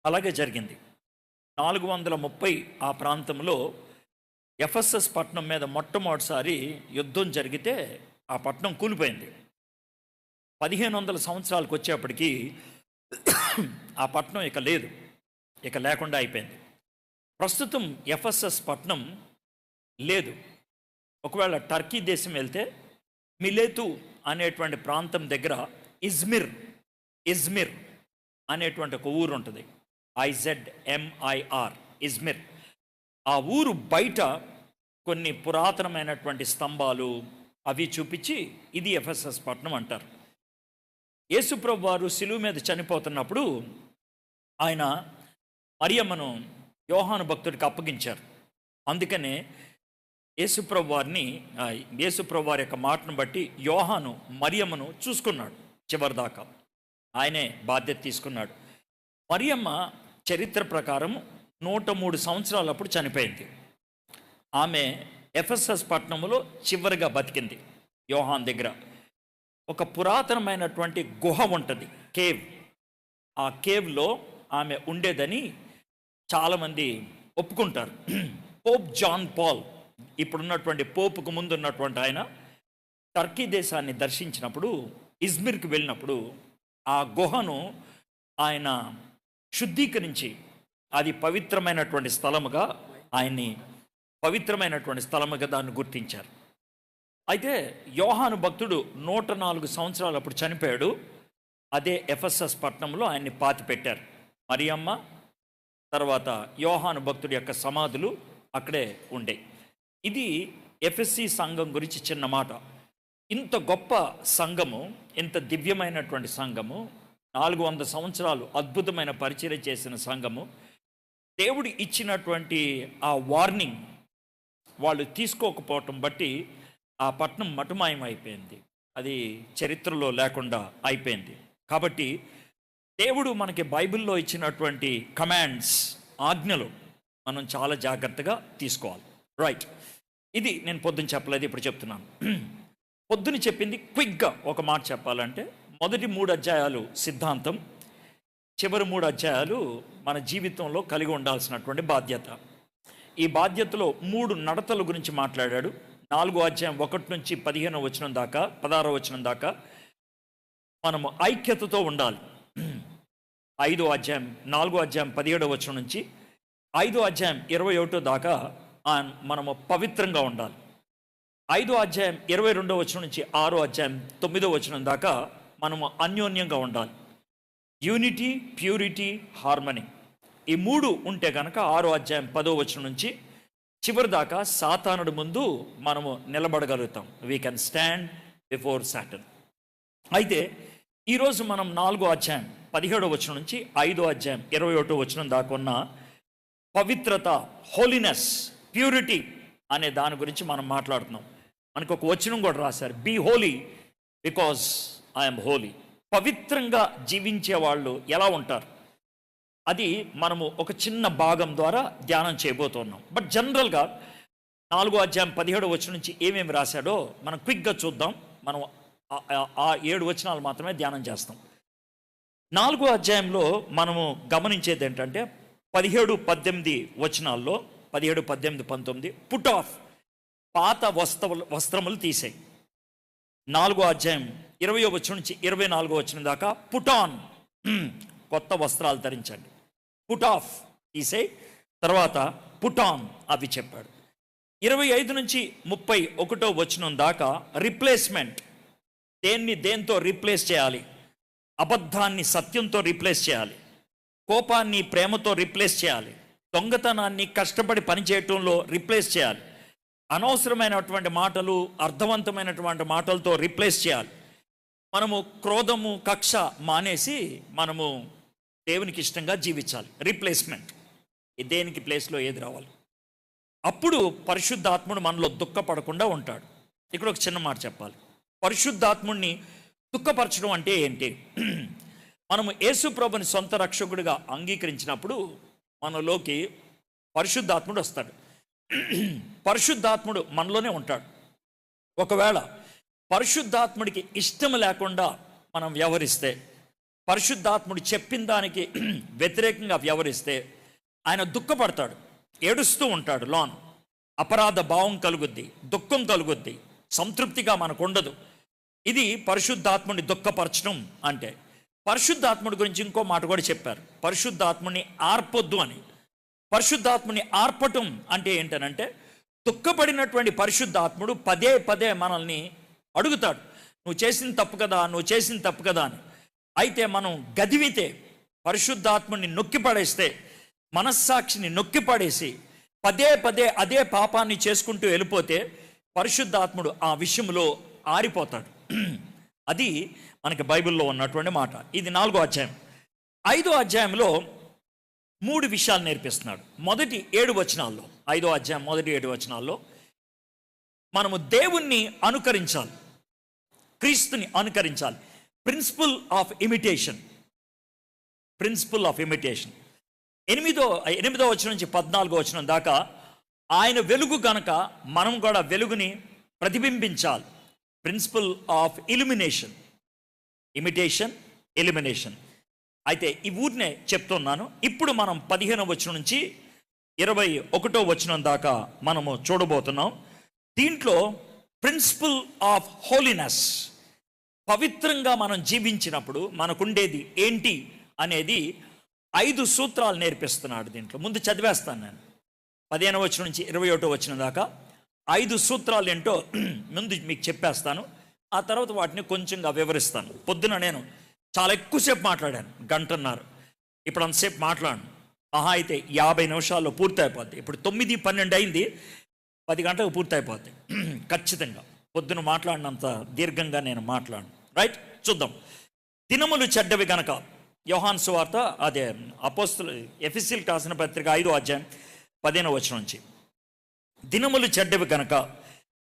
అలాగే జరిగింది. 430 ఆ ప్రాంతంలో ఎఫెసస్ పట్టణం మీద మొట్టమొదటిసారి యుద్ధం జరిగితే ఆ పట్టణం కూలిపోయింది. 1500 సంవత్సరాలకు వచ్చేప్పటికీ ఆ పట్టణం ఇక లేదు, ఇక లేకుండా అయిపోయింది. ప్రస్తుతం ఎఫెసస్ పట్టణం లేదు. ఒకవేళ టర్కీ దేశం వెళ్తే మిలేతు అనేటువంటి ప్రాంతం దగ్గర ఇజ్మిర్ అనేటువంటి ఒక ఊరు ఉంటుంది. IZMIR, Izmir. ఆ ఊరు బయట కొన్ని పురాతనమైనటువంటి స్తంభాలు అవి చూపించి ఇది ఎఫెసస్ పట్టణం అంటారు. యేసుప్రభు వారు శిలువ మీద చనిపోతున్నప్పుడు ఆయన మరియమ్మను యోహాను భక్తుడికి అప్పగించారు. అందుకనే యేసుప్రభు వారి యొక్క మాటను బట్టి యోహాను మరియమ్మను చూసుకున్నాడు చివరిదాకా. ఆయనే బాధ్యత తీసుకున్నాడు. మరియమ్మ చరిత్ర ప్రకారం 103 సంవత్సరాలప్పుడు చనిపోయింది. ఆమె ఎఫెసస్ పట్టణంలో చివరిగా బతికింది. యోహాన్ దగ్గర ఒక పురాతనమైనటువంటి గుహ ఉంటుంది, కేవ్. ఆ కేవ్లో ఆమె ఉండేదని చాలామంది ఒప్పుకుంటారు. పోప్ జాన్ పాల్, ఇప్పుడున్నటువంటి పోపుకు ముందు ఉన్నటువంటి ఆయన, టర్కీ దేశాన్ని దర్శించినప్పుడు ఇజ్మిర్కి వెళ్ళినప్పుడు ఆ గుహను ఆయన శుద్ధీకరించి అది పవిత్రమైనటువంటి స్థలముగా దాన్ని గుర్తించారు. అయితే యోహాను భక్తుడు 104 సంవత్సరాలు అప్పుడు చనిపోయాడు. అదే ఎఫెసస్ పట్టణంలో ఆయన్ని పాతిపెట్టారు. మరియమ్మ తర్వాత యోహాను భక్తుడి యొక్క సమాధులు అక్కడే ఉండే. ఇది ఎఫెసీ సంఘం గురించి చిన్న మాట. ఇంత గొప్ప సంఘము, ఇంత దివ్యమైనటువంటి సంఘము, 400 సంవత్సరాలు అద్భుతమైన పరిచర్య చేసిన సంఘము, దేవుడు ఇచ్చినటువంటి ఆ వార్నింగ్ వాళ్ళు తీసుకోకపోవటం బట్టి ఆ పట్టణం మటుమాయం అయిపోయింది. అది చరిత్రలో లేకుండా అయిపోయింది. కాబట్టి దేవుడు మనకి బైబిల్లో ఇచ్చినటువంటి కమాండ్స్, ఆజ్ఞలు మనం చాలా జాగ్రత్తగా తీసుకోవాలి. రైట్, ఇది నేను పొద్దున చెప్పలేదు, ఇప్పుడు చెప్తున్నాను. పొద్దున చెప్పింది క్విక్గా ఒక మాట చెప్పాలంటే, మొదటి 3 అధ్యాయాలు సిద్ధాంతం, చివరి 3 అధ్యాయాలు మన జీవితంలో కలిగి ఉండాల్సినటువంటి బాధ్యత. ఈ బాధ్యతలో 3 నడతల గురించి మాట్లాడాడు. 4వ అధ్యాయం 1 నుంచి 15వ వచనం దాకా, 16వ వచనం దాకా మనము ఐక్యతతో ఉండాలి. 5వ అధ్యాయం 4వ అధ్యాయం 17వ వచనం నుంచి 5వ అధ్యాయం 21 దాకా మనము పవిత్రంగా ఉండాలి. 5వ అధ్యాయం 22వ వచనం నుంచి 6వ అధ్యాయం 9వ వచనం దాకా మనము అన్యోన్యంగా ఉండాలి. యూనిటీ, ప్యూరిటీ, హార్మనీ, ఈ 3 ఉంటే కనుక 6వ అధ్యాయం 10వ వచనం నుంచి చివరి దాకా సాతానుడి ముందు మనము నిలబడగలుగుతాం. We can stand before Satan. అయితే ఈరోజు మనం 4వ అధ్యాయం 17వ వచనం నుంచి 5వ అధ్యాయం 21వ వచనం దాకా ఉన్న పవిత్రత, హోలీనెస్, ప్యూరిటీ అనే దాని గురించి మనం మాట్లాడుతున్నాం. మనకు ఒక వచనం కూడా రాశారు, be holy because I'm holy. పవిత్రంగా జీవించే వాళ్ళు ఎలా ఉంటారు, అది మనము ఒక చిన్న భాగం ద్వారా ధ్యానం చేయబోతున్నాం. బట్ జనరల్గా 4వ అధ్యాయం 17వ వచనం నుంచి ఏమేమి రాశాడో మనం క్విక్గా చూద్దాం. మనం ఆ 7 వచనాలు మాత్రమే ధ్యానం చేస్తాం. 4వ అధ్యాయంలో మనము గమనించేది ఏంటంటే 17, 18 వచనాల్లో 17, 18, 19 పుట్ ఆఫ్, పాత వస్త్రములు తీసేయి. 4వ అధ్యాయం 20వ వచనం నుంచి 24వ వచనం దాకా పుట్ ఆన్, కొత్త వస్త్రాలు ధరించండి. పుట్ ఆఫ్ తీసేయి, తర్వాత పుట్ ఆన్ అవి చెప్పాడు. 25 నుంచి 31వ వచనం దాకా రిప్లేస్మెంట్, దేంతో రీప్లేస్ చేయాలి. అబద్ధాన్ని సత్యంతో రీప్లేస్ చేయాలి, కోపాన్ని ప్రేమతో రీప్లేస్ చేయాలి, దొంగతనాన్ని కష్టపడి పనిచేయటంలో రీప్లేస్ చేయాలి, అనవసరమైనటువంటి మాటలు అర్థవంతమైనటువంటి మాటలతో రీప్లేస్ చేయాలి. మనము క్రోధము, కక్ష మానేసి మనము దేవునికి ఇష్టంగా జీవించాలి. రీప్లేస్మెంట్, దేనికి ప్లేస్లో ఏది రావాలి. అప్పుడు పరిశుద్ధాత్ముడు మనలో దుఃఖపడకుండా ఉంటాడు. ఇక్కడ ఒక చిన్న మాట చెప్పాలి. పరిశుద్ధాత్ముడిని దుఃఖపరచడం అంటే ఏంటి? మనము యేసు ప్రభుని సొంత రక్షకుడిగా అంగీకరించినప్పుడు మనలోకి పరిశుద్ధాత్ముడు వస్తాడు. పరిశుద్ధాత్ముడు మనలోనే ఉంటాడు. ఒకవేళ పరిశుద్ధాత్ముడికి ఇష్టం లేకుండా మనం వ్యవహరిస్తే, పరిశుద్ధాత్ముడు చెప్పిన దానికి వ్యతిరేకంగా వ్యవహరిస్తే ఆయన దుఃఖపడతాడు, ఏడుస్తూ ఉంటాడు. లోన్ అపరాధ భావం కలుగుద్ది, దుఃఖం కలుగుద్ది, సంతృప్తిగా మనకు ఉండదు. ఇది పరిశుద్ధాత్ముని దుఃఖపరచడం అంటే. పరిశుద్ధాత్ముడి గురించి ఇంకో మాట కూడా చెప్పారు, పరిశుద్ధాత్ముని ఆర్పొద్దు అని. పరిశుద్ధాత్ముని ఆర్పటం అంటే ఏంటనంటే, దుఃఖపడినటువంటి పరిశుద్ధాత్ముడు పదే పదే మనల్ని అడుగుతాడు, నువ్వు చేసిన తప్పు కదా, నువ్వు చేసిన తప్పు కదా అని. అయితే మనం గదివితే, పరిశుద్ధాత్ముని నొక్కిపడేస్తే, మనస్సాక్షిని నొక్కిపడేసి పదే పదే అదే పాపాన్ని చేసుకుంటూ వెళ్ళిపోతే పరిశుద్ధాత్ముడు ఆ విషయంలో ఆరిపోతాడు. అది మనకి బైబిల్లో ఉన్నటువంటి మాట. ఇది 4వ అధ్యాయం. 5వ అధ్యాయంలో 3 విషయాలు నేర్పిస్తున్నాడు. మొదటి 7 వచనాల్లో, 5వ అధ్యాయం మొదటి 7 వచనాల్లో మనము దేవుణ్ణి అనుకరించాలి, క్రీస్తుని అనుకరించాలి. Principle of imitation, principle of imitation. 8వ వచనం నుంచి 14వ వచనం దాకా ఆయన వెలుగు గనక మనం కూడా వెలుగుని ప్రతిబింబించాలి. Principle of illumination, imitation, elimination. అయితే ఈ ఊరినే చెప్తున్నాను. ఇప్పుడు మనం 15వ వచనం నుంచి 21వ వచనం దాకా మనము చూడబోతున్నాం. దీంట్లో ప్రిన్సిపల్ ఆఫ్ హోలీనెస్, పవిత్రంగా మనం జీవించినప్పుడు మనకుండేది ఏంటి అనేది 5 సూత్రాలు నేర్పిస్తున్నాడు దీంట్లో. ముందు చదివేస్తాను నేను 15వ వచనం నుంచి 21వ వచనం దాకా 5 సూత్రాలు ఏంటో ముందు మీకు చెప్పేస్తాను. ఆ తర్వాత వాటిని కొంచెంగా వివరిస్తాను. పొద్దున నేను చాలా ఎక్కువసేపు మాట్లాడాను, 1.5 గంటలు. ఇప్పుడు అంతసేపు మాట్లాడను. అయితే 50 నిమిషాల్లో పూర్తి అయిపోద్ది. ఇప్పుడు 9:12 అయింది, 10 గంటలకు పూర్తి అయిపోద్ది ఖచ్చితంగా. పొద్దున మాట్లాడినంత దీర్ఘంగా నేను మాట్లాడను. రైట్, చూద్దాం. దినములు చెడ్డవి గనక, యోహాను సువార్త, అదే అపోస్తలు ఎఫెసీయులకు రాసిన పత్రిక 5వ అధ్యాయం 15వ వచనం నుంచి. దినములు చెడ్డవి గనక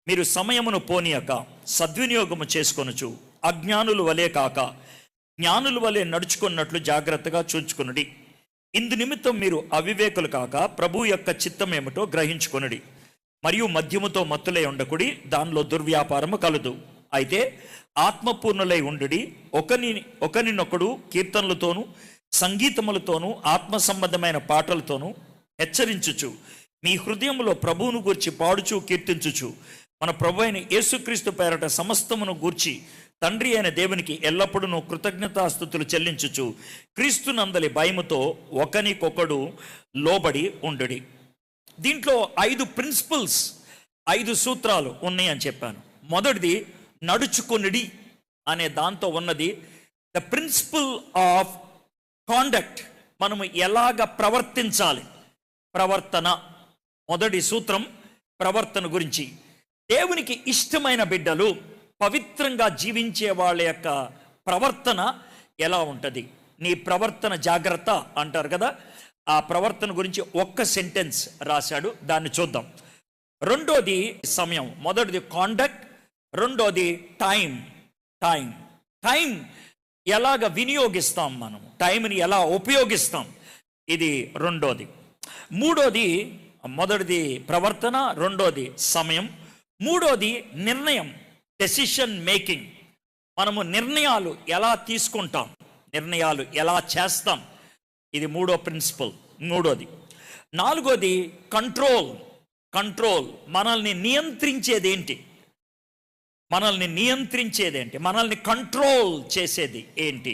మీరు సమయమును పోనీయక సద్వినియోగము చేసుకొనుచు అజ్ఞానుల వలె కాక జ్ఞానుల వలె నడుచుకున్నట్లు జాగ్రత్తగా చూచుకొనుడి. ఇందు నిమిత్తం మీరు అవివేకులు కాక ప్రభు యొక్క చిత్తం ఏమిటో గ్రహించుకొనుడి. మరియు మద్యముతో మత్తులై ఉండకుడి, దానిలో దుర్వ్యాపారము కలదు. అయితే ఆత్మపూర్ణులై ఉండుడి, ఒకరినొకడు కీర్తనలతోనూ సంగీతములతోనూ ఆత్మ సంబంధమైన పాటలతోనూ హెచ్చరించుచు మీ హృదయంలో ప్రభువును గూర్చి పాడుచు కీర్తించుచు మన ప్రభు అయిన యేసుక్రీస్తు పేరట సమస్తమును గూర్చి తండ్రి అయిన దేవునికి ఎల్లప్పుడూ కృతజ్ఞతాస్తుతులు చెల్లించుచు క్రీస్తునందలి భయముతో ఒకనికొకడు లోబడి ఉండుడి. దీంట్లో 5 ప్రిన్సిపల్స్, 5 సూత్రాలు ఉన్నాయని చెప్పాను. మొదటిది నడుచుకొనుడి అనే దాంతో ఉన్నది ద ప్రిన్సిపల్ ఆఫ్ కాండక్ట్. మనము ఎలాగ ప్రవర్తించాలి, ప్రవర్తన. మొదటి సూత్రం ప్రవర్తన గురించి. దేవునికి ఇష్టమైన బిడ్డలు, పవిత్రంగా జీవించే వాళ్ళ యొక్క ప్రవర్తన ఎలా ఉంటుంది? నీ ప్రవర్తన జాగ్రత్త అంటారు కదా, ఆ ప్రవర్తన గురించి ఒక్క సెంటెన్స్ రాశాడు, దాన్ని చూద్దాం. రెండోది సమయం. మొదటిది కాండక్ట్, రెండోది టైం. టైం ఎలాగ వినియోగిస్తాం, మనం టైంని ఎలా ఉపయోగిస్తాం, ఇది రెండోది. మూడోది, మొదటిది ప్రవర్తన, రెండోది సమయం, మూడోది నిర్ణయం, డెసిషన్ మేకింగ్. మనము నిర్ణయాలు ఎలా తీసుకుంటాం, నిర్ణయాలు ఎలా చేస్తాం, ఇది మూడో ప్రిన్సిపల్, మూడోది. నాలుగోది కంట్రోల్. మనల్ని నియంత్రించేదేంటి, మనల్ని కంట్రోల్ చేసేది ఏంటి,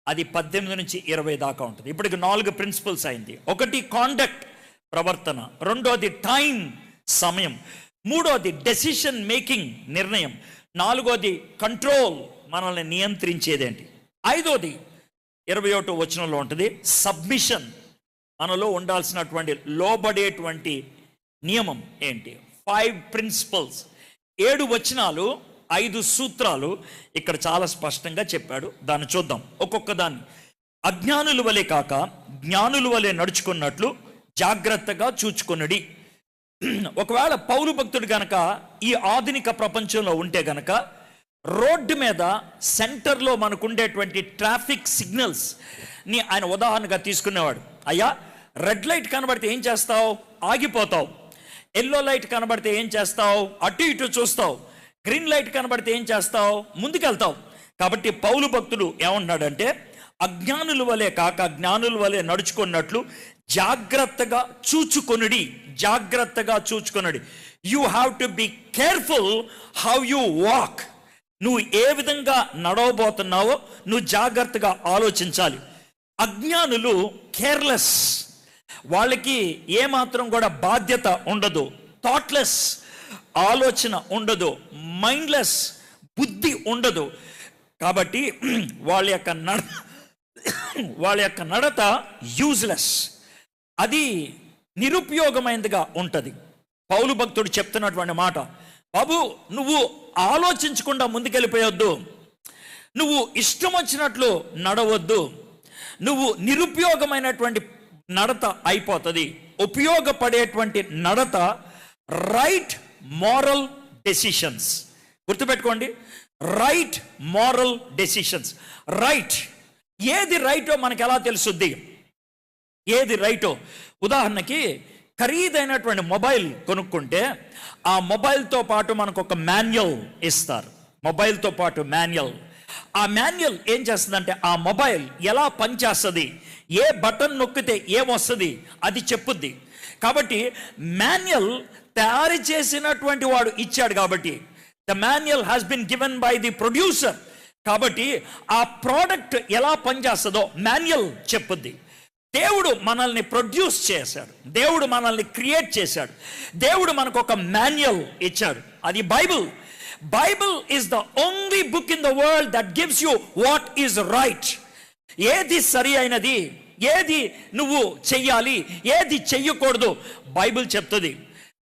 అది 18 నుంచి 20 దాకా ఉంటుంది. ఇప్పటికి 4 ప్రిన్సిపల్స్ అయింది. ఒకటి కాండక్ట్, ప్రవర్తన, రెండోది టైం, సమయం, మూడోది డెసిషన్ మేకింగ్, నిర్ణయం, నాలుగోది కంట్రోల్, మనల్ని నియంత్రించేదేంటి, ఐదోది 21వ వచనంలో ఉంటుంది సబ్మిషన్, మనలో ఉండాల్సినటువంటి లోబడేటువంటి నియమం ఏంటి. 5 ప్రిన్సిపల్స్, 7 వచనాలు, 5 సూత్రాలు ఇక్కడ చాలా స్పష్టంగా చెప్పాడు. దాన్ని చూద్దాం ఒక్కొక్క దాన్ని. అజ్ఞానుల వలె కాక జ్ఞానుల వలె నడుచుకున్నట్లు జాగ్రత్తగా చూచుకొనుడి. ఒకవేళ పౌలు భక్తుడు గనక ఈ ఆధునిక ప్రపంచంలో ఉంటే గనక రోడ్డు మీద సెంటర్లో మనకు ఉండేటువంటి ట్రాఫిక్ సిగ్నల్స్ ని ఆయన ఉదాహరణగా తీసుకునేవాడు. అయ్యా, రెడ్ లైట్ కనబడితే ఏం చేస్తావు? ఆగిపోతావు. ఎల్లో లైట్ కనబడితే ఏం చేస్తావు? అటు ఇటు చూస్తావు. గ్రీన్ లైట్ కనబడితే ఏం చేస్తావు? ముందుకెళ్తావు. కాబట్టి పౌలు భక్తుడు ఏమన్నాడంటే, అజ్ఞానుల వలె కాక జ్ఞానుల వలె నడుచుకున్నట్లు జాగ్రత్తగా చూచుకొనుడి. జాగ్రత్తగా చూచుకొనుడి. You have to be careful how you walk. నువ్వు ఏ విధంగా నడవబోతున్నావో నువ్వు జాగ్రత్తగా ఆలోచించాలి. అజ్ఞానులు కేర్లెస్, వాళ్ళకి ఏమాత్రం కూడా బాధ్యత ఉండదు, థాట్లెస్, ఆలోచన ఉండదు, మైండ్లెస్, బుద్ధి ఉండదు. కాబట్టి వాళ్ళ యొక్క నడత యూజ్లెస్, అది నిరుపయోగమైనదిగా ఉంటుంది. పౌలు భక్తుడు చెప్తున్నటువంటి మాట, బాబు నువ్వు ఆలోచించకుండా ముందుకెళ్ళిపోయొద్దు, నువ్వు ఇష్టం వచ్చినట్లు నడవద్దు, నువ్వు నిరుపయోగమైనటువంటి నడత అయిపోతుంది. ఉపయోగపడేటువంటి నడత రైట్ మారల్ డెసిషన్స్. గుర్తుపెట్టుకోండి, రైట్ మారల్ డెసిషన్స్. రైట్, ఏది రైటో మనకు ఎలా తెలుసుద్ది? ఏది రైటో, ఉదాహరణకి ఖరీదైనటువంటి మొబైల్ కొనుక్కుంటే ఆ మొబైల్తో పాటు మనకు ఒక మాన్యువల్ ఇస్తారు. మొబైల్తో పాటు మాన్యువల్. ఆ మాన్యువల్ ఏం చేస్తుందంటే ఆ మొబైల్ ఎలా పనిచేస్తుంది, ఏ బటన్ నొక్కితే ఏమొస్తుంది అది చెప్పుద్ది. కాబట్టి మాన్యువల్ తయారు చేసినటువంటి వాడు ఇచ్చాడు, కాబట్టి the manual has been given by the producer. కాబట్టి ఆ ప్రోడక్ట్ ఎలా పనిచేస్తుందో మాన్యువల్ చెప్పుద్ది. దేవుడు మనల్ని ప్రొడ్యూస్ చేశాడు, దేవుడు మనల్ని క్రియేట్ చేశాడు, దేవుడు మనకు ఒక మాన్యువల్ ఇచ్చాడు, అది Bible. Bible is the only book in the world that gives you what is right. ఏది సరి అయినది, ఏది నువ్వు చెయ్యాలి, ఏది చెయ్యకూడదు బైబిల్ చెప్తుంది.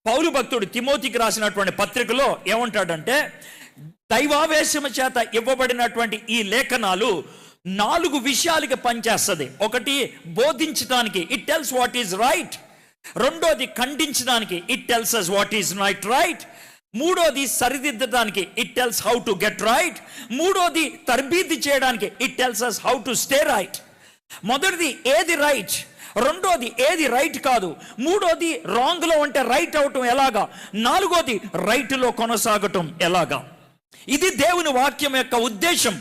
పౌలు భక్తుడు తిమోతికి రాసినటువంటి పత్రికలో ఏమంటాడంటే, దైవావేశము చేత ఇవ్వబడినటువంటి ఈ లేఖనాలు 4 విషయాలకి పనిచేస్తుంది. ఒకటి, బోధించడానికి, it tells what is right. రెండోది, ఖండించడానికి, it tells us what is not right. మూడోది, సరిదిద్దడానికి, it tells how to get right. మూడోది, తర్బీదు చేయడానికి, it tells us how to stay right. మొదటిది ఏది రైట్, రెండోది ఏది రైట్ కాదు, మూడోది రాంగ్లో ఉంటే రైట్ అవటం ఎలాగా, నాలుగోది రైట్లో కొనసాగటం ఎలాగా. ఇది దేవుని వాక్యం యొక్క ఉద్దేశం.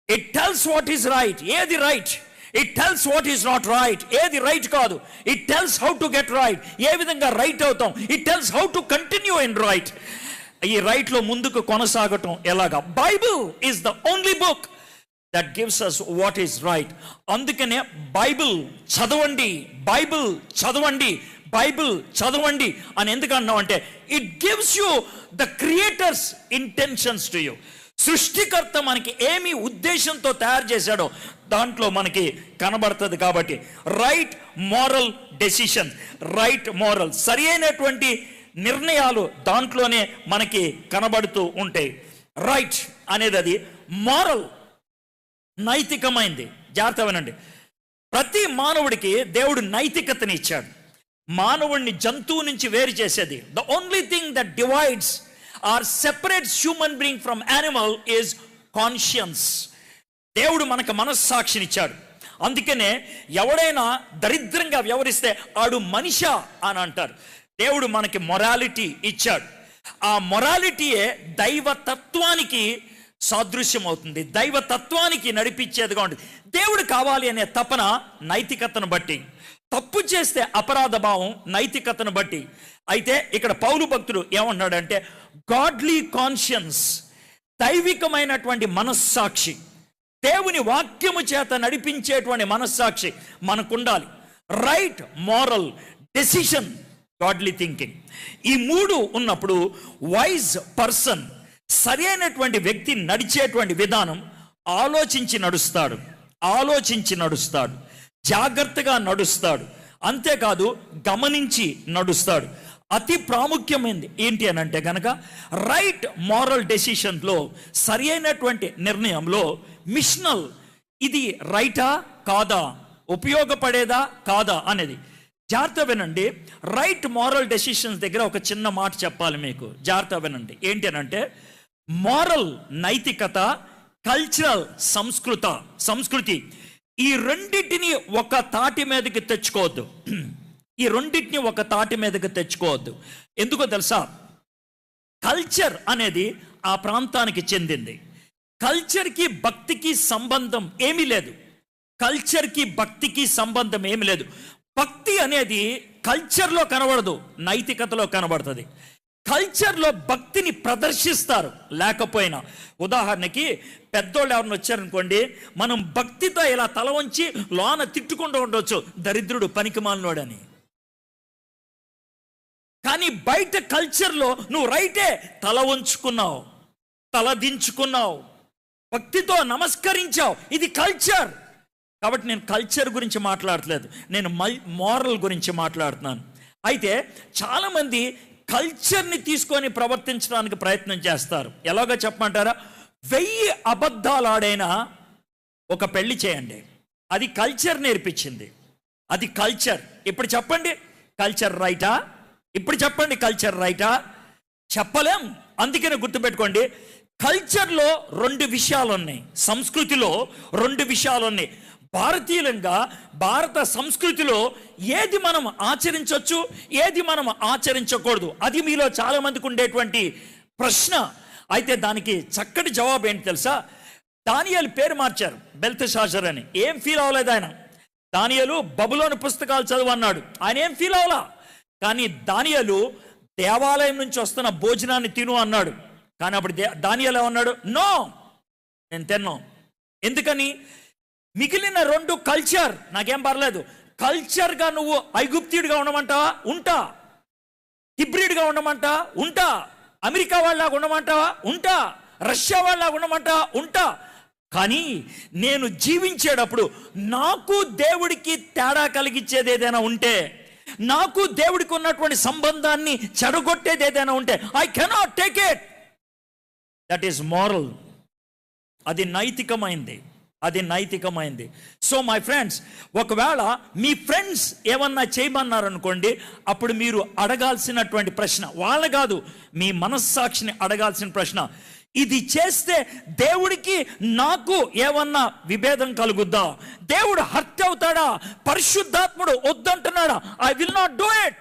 It tells what is right, ఏది right. It tells what is not right, ఏది రైట్ కాదు. It tells how to get right, ఏ విధంగా రైట్ అవుతాం. It tells how to continue in right, ఈ రైట్లో ముందుకు కొనసాగటం ఎలాగా. Bible is the only book that gives us what is right. అందుకనే బైబిల్ చదవండి, బైబిల్ చదవండి, బైబిల్ చదవండి అని ఎందుకు అన్నాం అంటే, it gives you the creator's intentions to you. సృష్టికర్త మనకి ఏమి ఉద్దేశంతో తయారు చేశాడో దాంట్లో మనకి కనబడుతుంది. కాబట్టి right moral decision, right moral, సరి అయినటువంటి నిర్ణయాలు దాంట్లోనే మనకి కనబడుతూ ఉంటాయి. రైట్ అనేది అది మారల్, నైతికమైంది. జాగ్రత్త వినండి, ప్రతి మానవుడికి దేవుడు నైతికతని ఇచ్చాడు. మానవుడిని జంతువు నుంచి వేరు చేసేది, the only thing that divides or separates human being from animal is conscience. దేవుడు మనకు మనస్సాక్షినిచ్చాడు. అందుకనే ఎవడైనా దరిద్రంగా వ్యవహరిస్తే ఆడు మనిషా అని అంటారు. దేవుడు మనకి మొరాలిటీ ఇచ్చాడు. ఆ మొరాలిటీయే దైవతత్వానికి సాదృశ్యం అవుతుంది, దైవతత్వానికి నడిపించేదిగా ఉంటుంది. దేవుడు కావాలి అనే తపన నైతికతను బట్టి, తప్పు చేస్తే అపరాధ భావం నైతికతను బట్టి. అయితే ఇక్కడ పౌలు భక్తుడు ఏమన్నాడంటే, గాడ్లీ కాన్షియన్స్, దైవికమైనటువంటి మనస్సాక్షి, దేవుని వాక్యము చేత నడిపించేటువంటి మనస్సాక్షి మనకుండాలి. Right moral decision, godly thinking, ఈ మూడు ఉన్నప్పుడు వైజ్ పర్సన్, సరి అయినటువంటి వ్యక్తి నడిచేటువంటి విధానం ఆలోచించి నడుస్తాడు, ఆలోచించి నడుస్తాడు, జాగ్రత్తగా నడుస్తాడు. అంతేకాదు గమనించి నడుస్తాడు. అతి ప్రాముఖ్యమైనది ఏంటి అని అంటే కనుక, రైట్ మారల్ డెసిషన్లో, సరి అయినటువంటి నిర్ణయంలో మిషనల్, ఇది రైటా కాదా, ఉపయోగపడేదా కాదా అనేది. జాగ్రత్త వినండి, రైట్ మారల్ డెసిషన్స్ దగ్గర ఒక చిన్న మాట చెప్పాలి మీకు. జాగ్రత్త వినండి, ఏంటి అని అంటే, మారల్ నైతికత, కల్చరల్ సంస్కృతి, ఈ రెండింటిని ఒక తాటి మీదకి తెచ్చుకోవద్దు. ఈ రెండింటిని ఒక తాటి మీదకి తెచ్చుకోవద్దు. ఎందుకో తెలుసా, కల్చర్ అనేది ఆ ప్రాంతానికి చెందింది. కల్చర్కి భక్తికి సంబంధం ఏమీ లేదు. కల్చర్కి భక్తికి సంబంధం ఏమి లేదు. భక్తి అనేది కల్చర్లో కనబడదు, నైతికతలో కనబడుతుంది. కల్చర్లో భక్తిని ప్రదర్శిస్తారు లేకపోయినా. ఉదాహరణకి పెద్దోళ్ళు ఎవరిని వచ్చారనుకోండి, మనం భక్తితో ఇలా తల వంచి లోన తిట్టుకుంటూ ఉండొచ్చు, దరిద్రుడు పనికిమాలినోడని. కానీ బయట కల్చర్లో నువ్వు రైటే, తల వంచుకున్నావు, తల దించుకున్నావు, భక్తితో నమస్కరించావు, ఇది కల్చర్. కాబట్టి నేను కల్చర్ గురించి మాట్లాడట్లేదు, నేను మోరల్ గురించి మాట్లాడుతున్నాను. అయితే చాలామంది కల్చర్ని తీసుకొని ప్రవర్తించడానికి ప్రయత్నం చేస్తారు. ఎలాగో చెప్పమంటారా? 1000 అబద్ధాలు ఆడైనా ఒక పెళ్లి చేయండి, అది కల్చర్ నేర్పించింది, అది కల్చర్. ఇప్పుడు చెప్పండి, కల్చర్ రైటా? ఇప్పుడు చెప్పండి, కల్చర్ రైటా? చెప్పలేం. అందుకనే గుర్తుపెట్టుకోండి, కల్చర్లో 2 విషయాలు ఉన్నాయి, సంస్కృతిలో 2 విషయాలు ఉన్నాయి. భారతీయులంగా భారత సంస్కృతిలో ఏది మనం ఆచరించవచ్చు, ఏది మనం ఆచరించకూడదు, అది మీలో చాలా మందికి ఉండేటువంటి ప్రశ్న. అయితే దానికి చక్కటి జవాబు ఏంటి తెలుసా? దానియేలు పేరు మార్చారు బెల్తెషాజర్ అని. ఏం ఫీల్ అవ్వలేదు ఆయన. దానియేలు బబులోను పుస్తకాలు చదువు అన్నాడు, ఆయన ఏం ఫీల్ అవ్వలా. కానీ దానియేలు దేవాలయం నుంచి వస్తున్న భోజనాన్ని తిను అన్నాడు. కానీ అప్పుడు దానియేలు ఏమన్నాడు? నో, నేను తిన్నాం. ఎందుకని? మిగిలిన 2 కల్చర్, నాకేం పర్లేదు. కల్చర్గా నువ్వు ఐగుప్తీయుడిగా ఉండమంటావా? ఉంటా. హిబ్రిడ్గా ఉండమంటా? ఉంటా. అమెరికా వాళ్ళలాగా ఉండమంటావా? ఉంటా. రష్యా వాళ్ళలాగా ఉండమంటావా? ఉంటా. కానీ నేను జీవించేటప్పుడు నాకు దేవుడికి తేడా కలిగించేది ఏదైనా ఉంటే, నాకు దేవుడికి ఉన్నటువంటి సంబంధాన్ని చెడగొట్టేది ఏదైనా ఉంటే, I cannot take it. That is moral. అది నైతికమైంది, అది నైతికమైంది. సో మై ఫ్రెండ్స్, ఒకవేళ మీ ఫ్రెండ్స్ ఏమన్నా చేయమన్నారనుకోండి, అప్పుడు మీరు అడగాల్సినటువంటి ప్రశ్న, వాళ్ళ కాదు, మీ మనస్సాక్షిని అడగాల్సిన ప్రశ్న, ఇది చేస్తే దేవుడికి నాకు ఏమన్నా విభేదం కలుగుద్దా? దేవుడు హర్ట్ అవుతాడా? పరిశుద్ధాత్ముడు వద్దంటున్నాడా? I will not do it.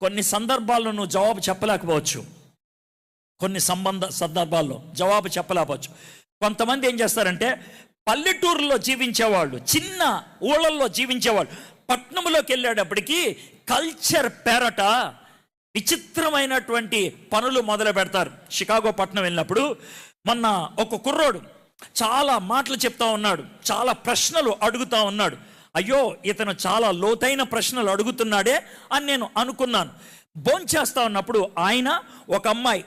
కొన్ని సందర్భాల్లో నువ్వు జవాబు చెప్పలేకపోవచ్చు, కొన్ని సందర్భాల్లో జవాబు చెప్పలేకపోవచ్చు. కొంతమంది ఏం చేస్తారంటే, పల్లెటూరులో జీవించేవాళ్ళు, చిన్న ఊళ్ళల్లో జీవించేవాళ్ళు, పట్టణంలోకి వెళ్ళేటప్పటికి కల్చర్ పేరట విచిత్రమైనటువంటి పనులు మొదలు పెడతారు. షికాగో పట్టణం వెళ్ళినప్పుడు మొన్న ఒక కుర్రోడు చాలా మాటలు చెప్తా ఉన్నాడు, చాలా ప్రశ్నలు అడుగుతా ఉన్నాడు. అయ్యో, ఇతను చాలా లోతైన ప్రశ్నలు అడుగుతున్నాడే అని నేను అనుకున్నాను. భోంచేస్తా ఉన్నప్పుడు ఆయన, ఒక అమ్మాయి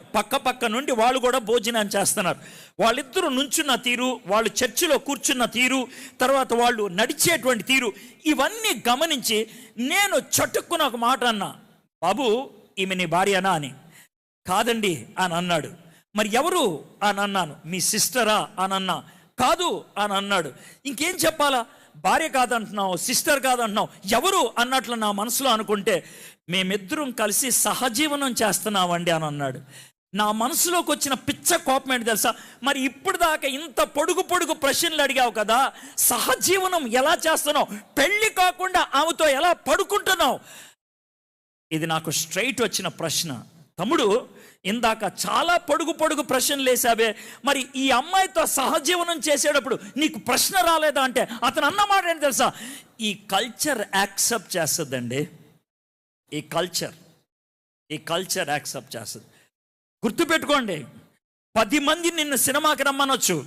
పక్క నుండి వాళ్ళు కూడా భోజనం చేస్తున్నారు. వాళ్ళిద్దరూ నుంచున్న తీరు, వాళ్ళు చర్చిలో కూర్చున్న తీరు, తర్వాత వాళ్ళు నడిచేటువంటి తీరు, ఇవన్నీ గమనించి నేను చటుక్కున ఒక మాట అన్నా, బాబు ఈమె నీ భార్యనా అని. కాదండి అని అన్నాడు. మరి ఎవరు అని అన్నాను. మీ సిస్టరా అని అన్నా. కాదు అని అన్నాడు. ఇంకేం చెప్పాలా? భార్య కాదంటున్నావు, సిస్టర్ కాదంటున్నావు, ఎవరు అన్నట్లు నా మనసులో అనుకుంటే, మేమిద్దరం కలిసి సహజీవనం చేస్తున్నామండి అని అన్నాడు. నా మనసులోకి వచ్చిన పిచ్చ కోపం ఏంటి తెలుసా? మరి ఇప్పుడు దాకా ఇంత పొడుగు ప్రశ్నలు అడిగావు కదా, సహజీవనం ఎలా చేస్తున్నావు? పెళ్లి కాకుండా ఆమెతో ఎలా పడుకుంటున్నావు? ఇది నాకు స్ట్రైట్ వచ్చిన ప్రశ్న. తమ్ముడు, ఇందాక చాలా పొడుగు ప్రశ్నలు వేసావే, మరి ఈ అమ్మాయితో సహజీవనం చేసేటప్పుడు నీకు ప్రశ్న రాలేదా అంటే, అతను అన్నమాట ఏంటి తెలుసా? ఈ కల్చర్ యాక్సెప్ట్ చేస్తుందండి. ఈ కల్చర్ యాక్సెప్ట్ చేస్తుంది. గుర్తుపెట్టుకోండి, 10 మంది నిన్ను సినిమాకి రమ్మనొచ్చు,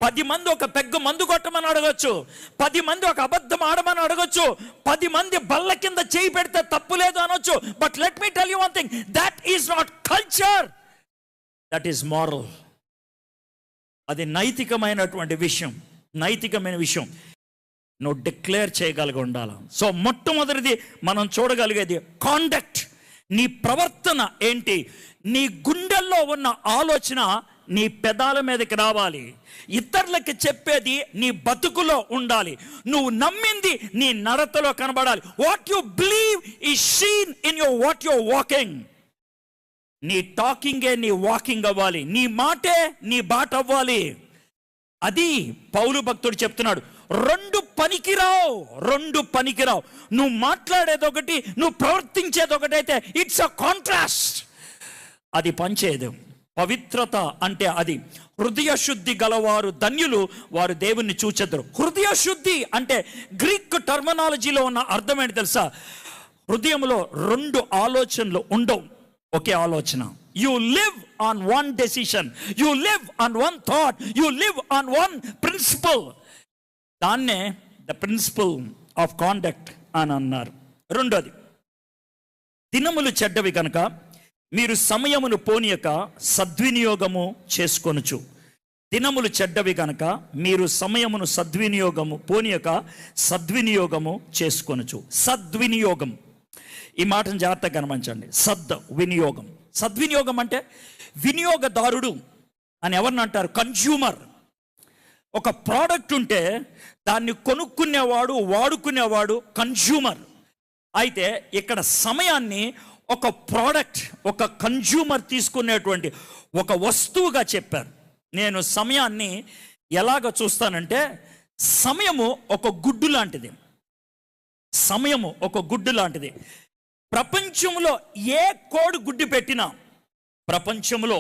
10 మంది ఒక పెగ్గు మందు కొట్టమని అడగొచ్చు, 10 మంది ఒక అబద్ధం ఆడమని అడగొచ్చు, 10 మంది బల్ల కింద చేయి పెడితే తప్పు లేదు అనొచ్చు. But let me tell you one thing, that is not culture, that is moral. అది నైతికమైనటువంటి విషయం, నైతికమైన విషయం. నువ్వు డిక్లేర్ చేయగలిగి ఉండాలి. సో మొట్టమొదటిది మనం చూడగలిగేది కాండక్ట్. నీ ప్రవర్తన ఏంటి? నీ గుండెల్లో ఉన్న ఆలోచన నీ పెదాల మీదకి రావాలి. ఇతరులకి చెప్పేది నీ బతుకులో ఉండాలి. నువ్వు నమ్మింది నీ నడతలో కనబడాలి. What you believe is seen in your what you are walking. నీ టాకింగే నీ వాకింగ్ అవ్వాలి, నీ మాటే నీ బాట అవ్వాలి. అది పౌలు భక్తుడు చెప్తున్నాడు. 2 పనికిరావు. నువ్వు మాట్లాడేది ఒకటి, నువ్వు ప్రవర్తించేది ఒకటైతే ఇట్స్ అ కాంట్రాస్ట్. అది పనిచేయదు. పవిత్రత అంటే అది. హృదయ శుద్ధి గలవారు ధన్యులు, వారు దేవుణ్ణి చూచెదరు. హృదయ శుద్ధి అంటే గ్రీక్ టర్మినాలజీలో ఉన్న అర్థం ఏంటి తెలుసా? హృదయంలో రెండు ఆలోచనలు ఉండవు, ఒకే ఆలోచన. You live on one decision, you live on one thought, you live on one principle. దాన్నే ద ప్రిన్సిపల్ ఆఫ్ కాండక్ట్ అని అన్నారు. రెండోది, దినములు చెడ్డవి కనుక మీరు సమయమును పోనీయక సద్వినియోగము చేసుకొనుచు. దినములు చెడ్డవి కనుక మీరు సమయమును పోనీయక సద్వినియోగము చేసుకొనుచు. సద్వినియోగం, ఈ మాటను జాగ్రత్తగా గమనించండి. వినియోగం. సద్వినియోగం అంటే వినియోగదారుడు అని ఎవరిని అంటారు? కన్జ్యూమర్. ఒక ప్రోడక్ట్ ఉంటే దాన్ని కొనుక్కునేవాడు, వాడుకునేవాడు కన్జ్యూమర్. అయితే ఇక్కడ సమయాన్ని ఒక ప్రోడక్ట్, ఒక కన్జ్యూమర్ తీసుకునేటువంటి ఒక వస్తువుగా చెప్పారు. నేను సమయాన్ని ఎలాగ చూస్తానంటే, సమయము ఒక గుడ్డు లాంటిది. సమయము ఒక గుడ్డు లాంటిది. ప్రపంచంలో ఏ కోడి గుడ్డు పెట్టినా, ప్రపంచంలో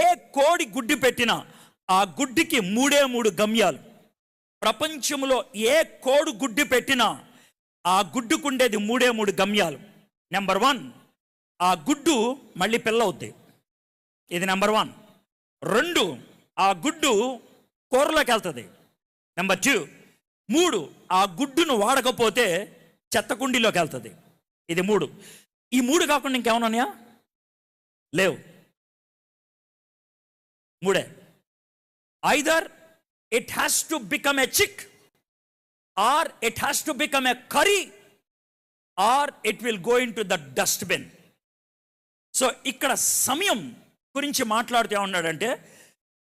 ఏ కోడి గుడ్డు పెట్టినా ఆ గుడ్డుకి మూడు గమ్యాలు. ప్రపంచంలో ఏ కోడి గుడ్డు పెట్టినా ఆ గుడ్డుకుండేది మూడు గమ్యాలు. నెంబర్ 1, ఆ గుడ్డు మళ్ళీ పిల్ల అవుద్ది, ఇది నెంబర్ 1. 2, ఆ గుడ్డు కూరలోకి వెళ్తుంది. నెంబర్ 2. 3, ఆ గుడ్డును వాడకపోతే చెత్తకుండీలోకి వెళ్తుంది, ఇది 3. ఈ 3 కాకుండా ఇంకేమన్నా ఉన్నాయా? లేవు, 3. Either it has to become a chick, or it has to become a curry, or it will go into the dustbin. So ఇక్కడ సమయం గురించి మాట్లాడుతూ ఏమన్నాడంటే,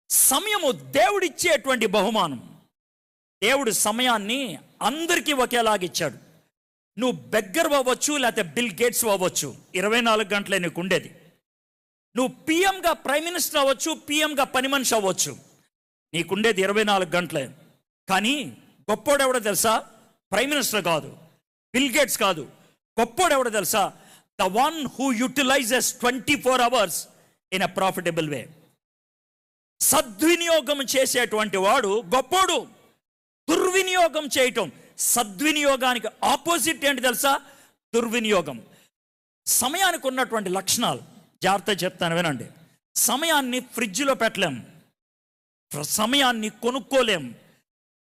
సమయము దేవుడిచ్చేటువంటి బహుమానం. దేవుడు సమయాన్ని అందరికీ ఒకేలాగిచ్చాడు. నువ్వు బెగ్గర్ అవ్వచ్చు, లేకపోతే బిల్ గేట్స్ అవ్వచ్చు, 24 గంటలే నీకు ఉండేది. నువ్వు పిఎంగా ప్రైమ్ మినిస్టర్ అవ్వచ్చు, పిఎంగా పని మనిషి అవ్వచ్చు, నీకుండేది 24 గంటలే. కానీ గొప్పోడు ఎవడో తెలుసా? ప్రైమ్ మినిస్టర్ కాదు, బిల్ గేట్స్ కాదు. గొప్పోడు ఎవడో తెలుసా? The one who utilise 24 hours in a profitable way. సద్వినియోగం చేసేటువంటి వాడు గొప్పోడు. దుర్వినియోగం చేయటం, సద్వినియోగానికి ఆపోజిట్ ఏంటి తెలుసా? దుర్వినియోగం. సమయానికి ఉన్నటువంటి లక్షణాలు జాగ్రత్తగా చెప్తాను, వినండి. సమయాన్ని ఫ్రిడ్జ్లో పెట్టలేం, సమయాన్ని కొనుక్కోలేం,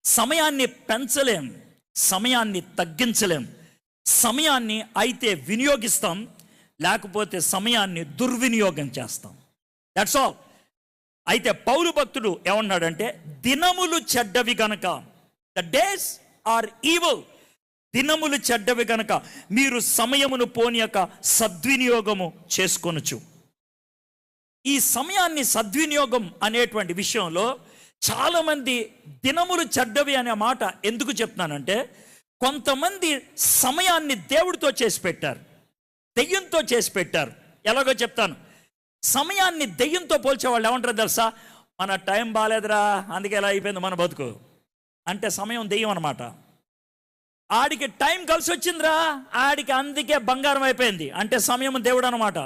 సమయాన్ని పెంచలేం, సమయాన్ని తగ్గించలేం. సమయాన్ని అయితే వినియోగిస్తాం, లేకపోతే సమయాన్ని దుర్వినియోగం చేస్తాం. That's all. అయితే పౌలు భక్తుడు ఏమన్నాడంటే, దినములు చెడ్డవి గనక, ద డేస్ ఆర్ ఈవిల్, దినములు చెడ్డవి గనక మీరు సమయమును పోనీయక సద్వినియోగము చేసుకొనుచు. ఈ సమయాన్ని సద్వినియోగం అనేటువంటి విషయంలో చాలామంది దినములు చెడ్డవి అనే మాట ఎందుకు చెప్తున్నానంటే, కొంతమంది సమయాన్ని దేవుడితో చేసి పెట్టారు, దెయ్యంతో చేసి పెట్టారు. ఎలాగో చెప్తాను. సమయాన్ని దెయ్యంతో పోల్చే వాళ్ళు ఏమంటారు తెలుసా? మన టైం బాగాలేదురా, అందుకే ఎలా అయిపోయింది మన బతుకు అంటే సమయం దెయ్యం అనమాట. ఆడికి టైం కలిసి వచ్చిందిరా, ఆడికి అందుకే బంగారం అయిపోయింది అంటే సమయం దేవుడు అనమాట.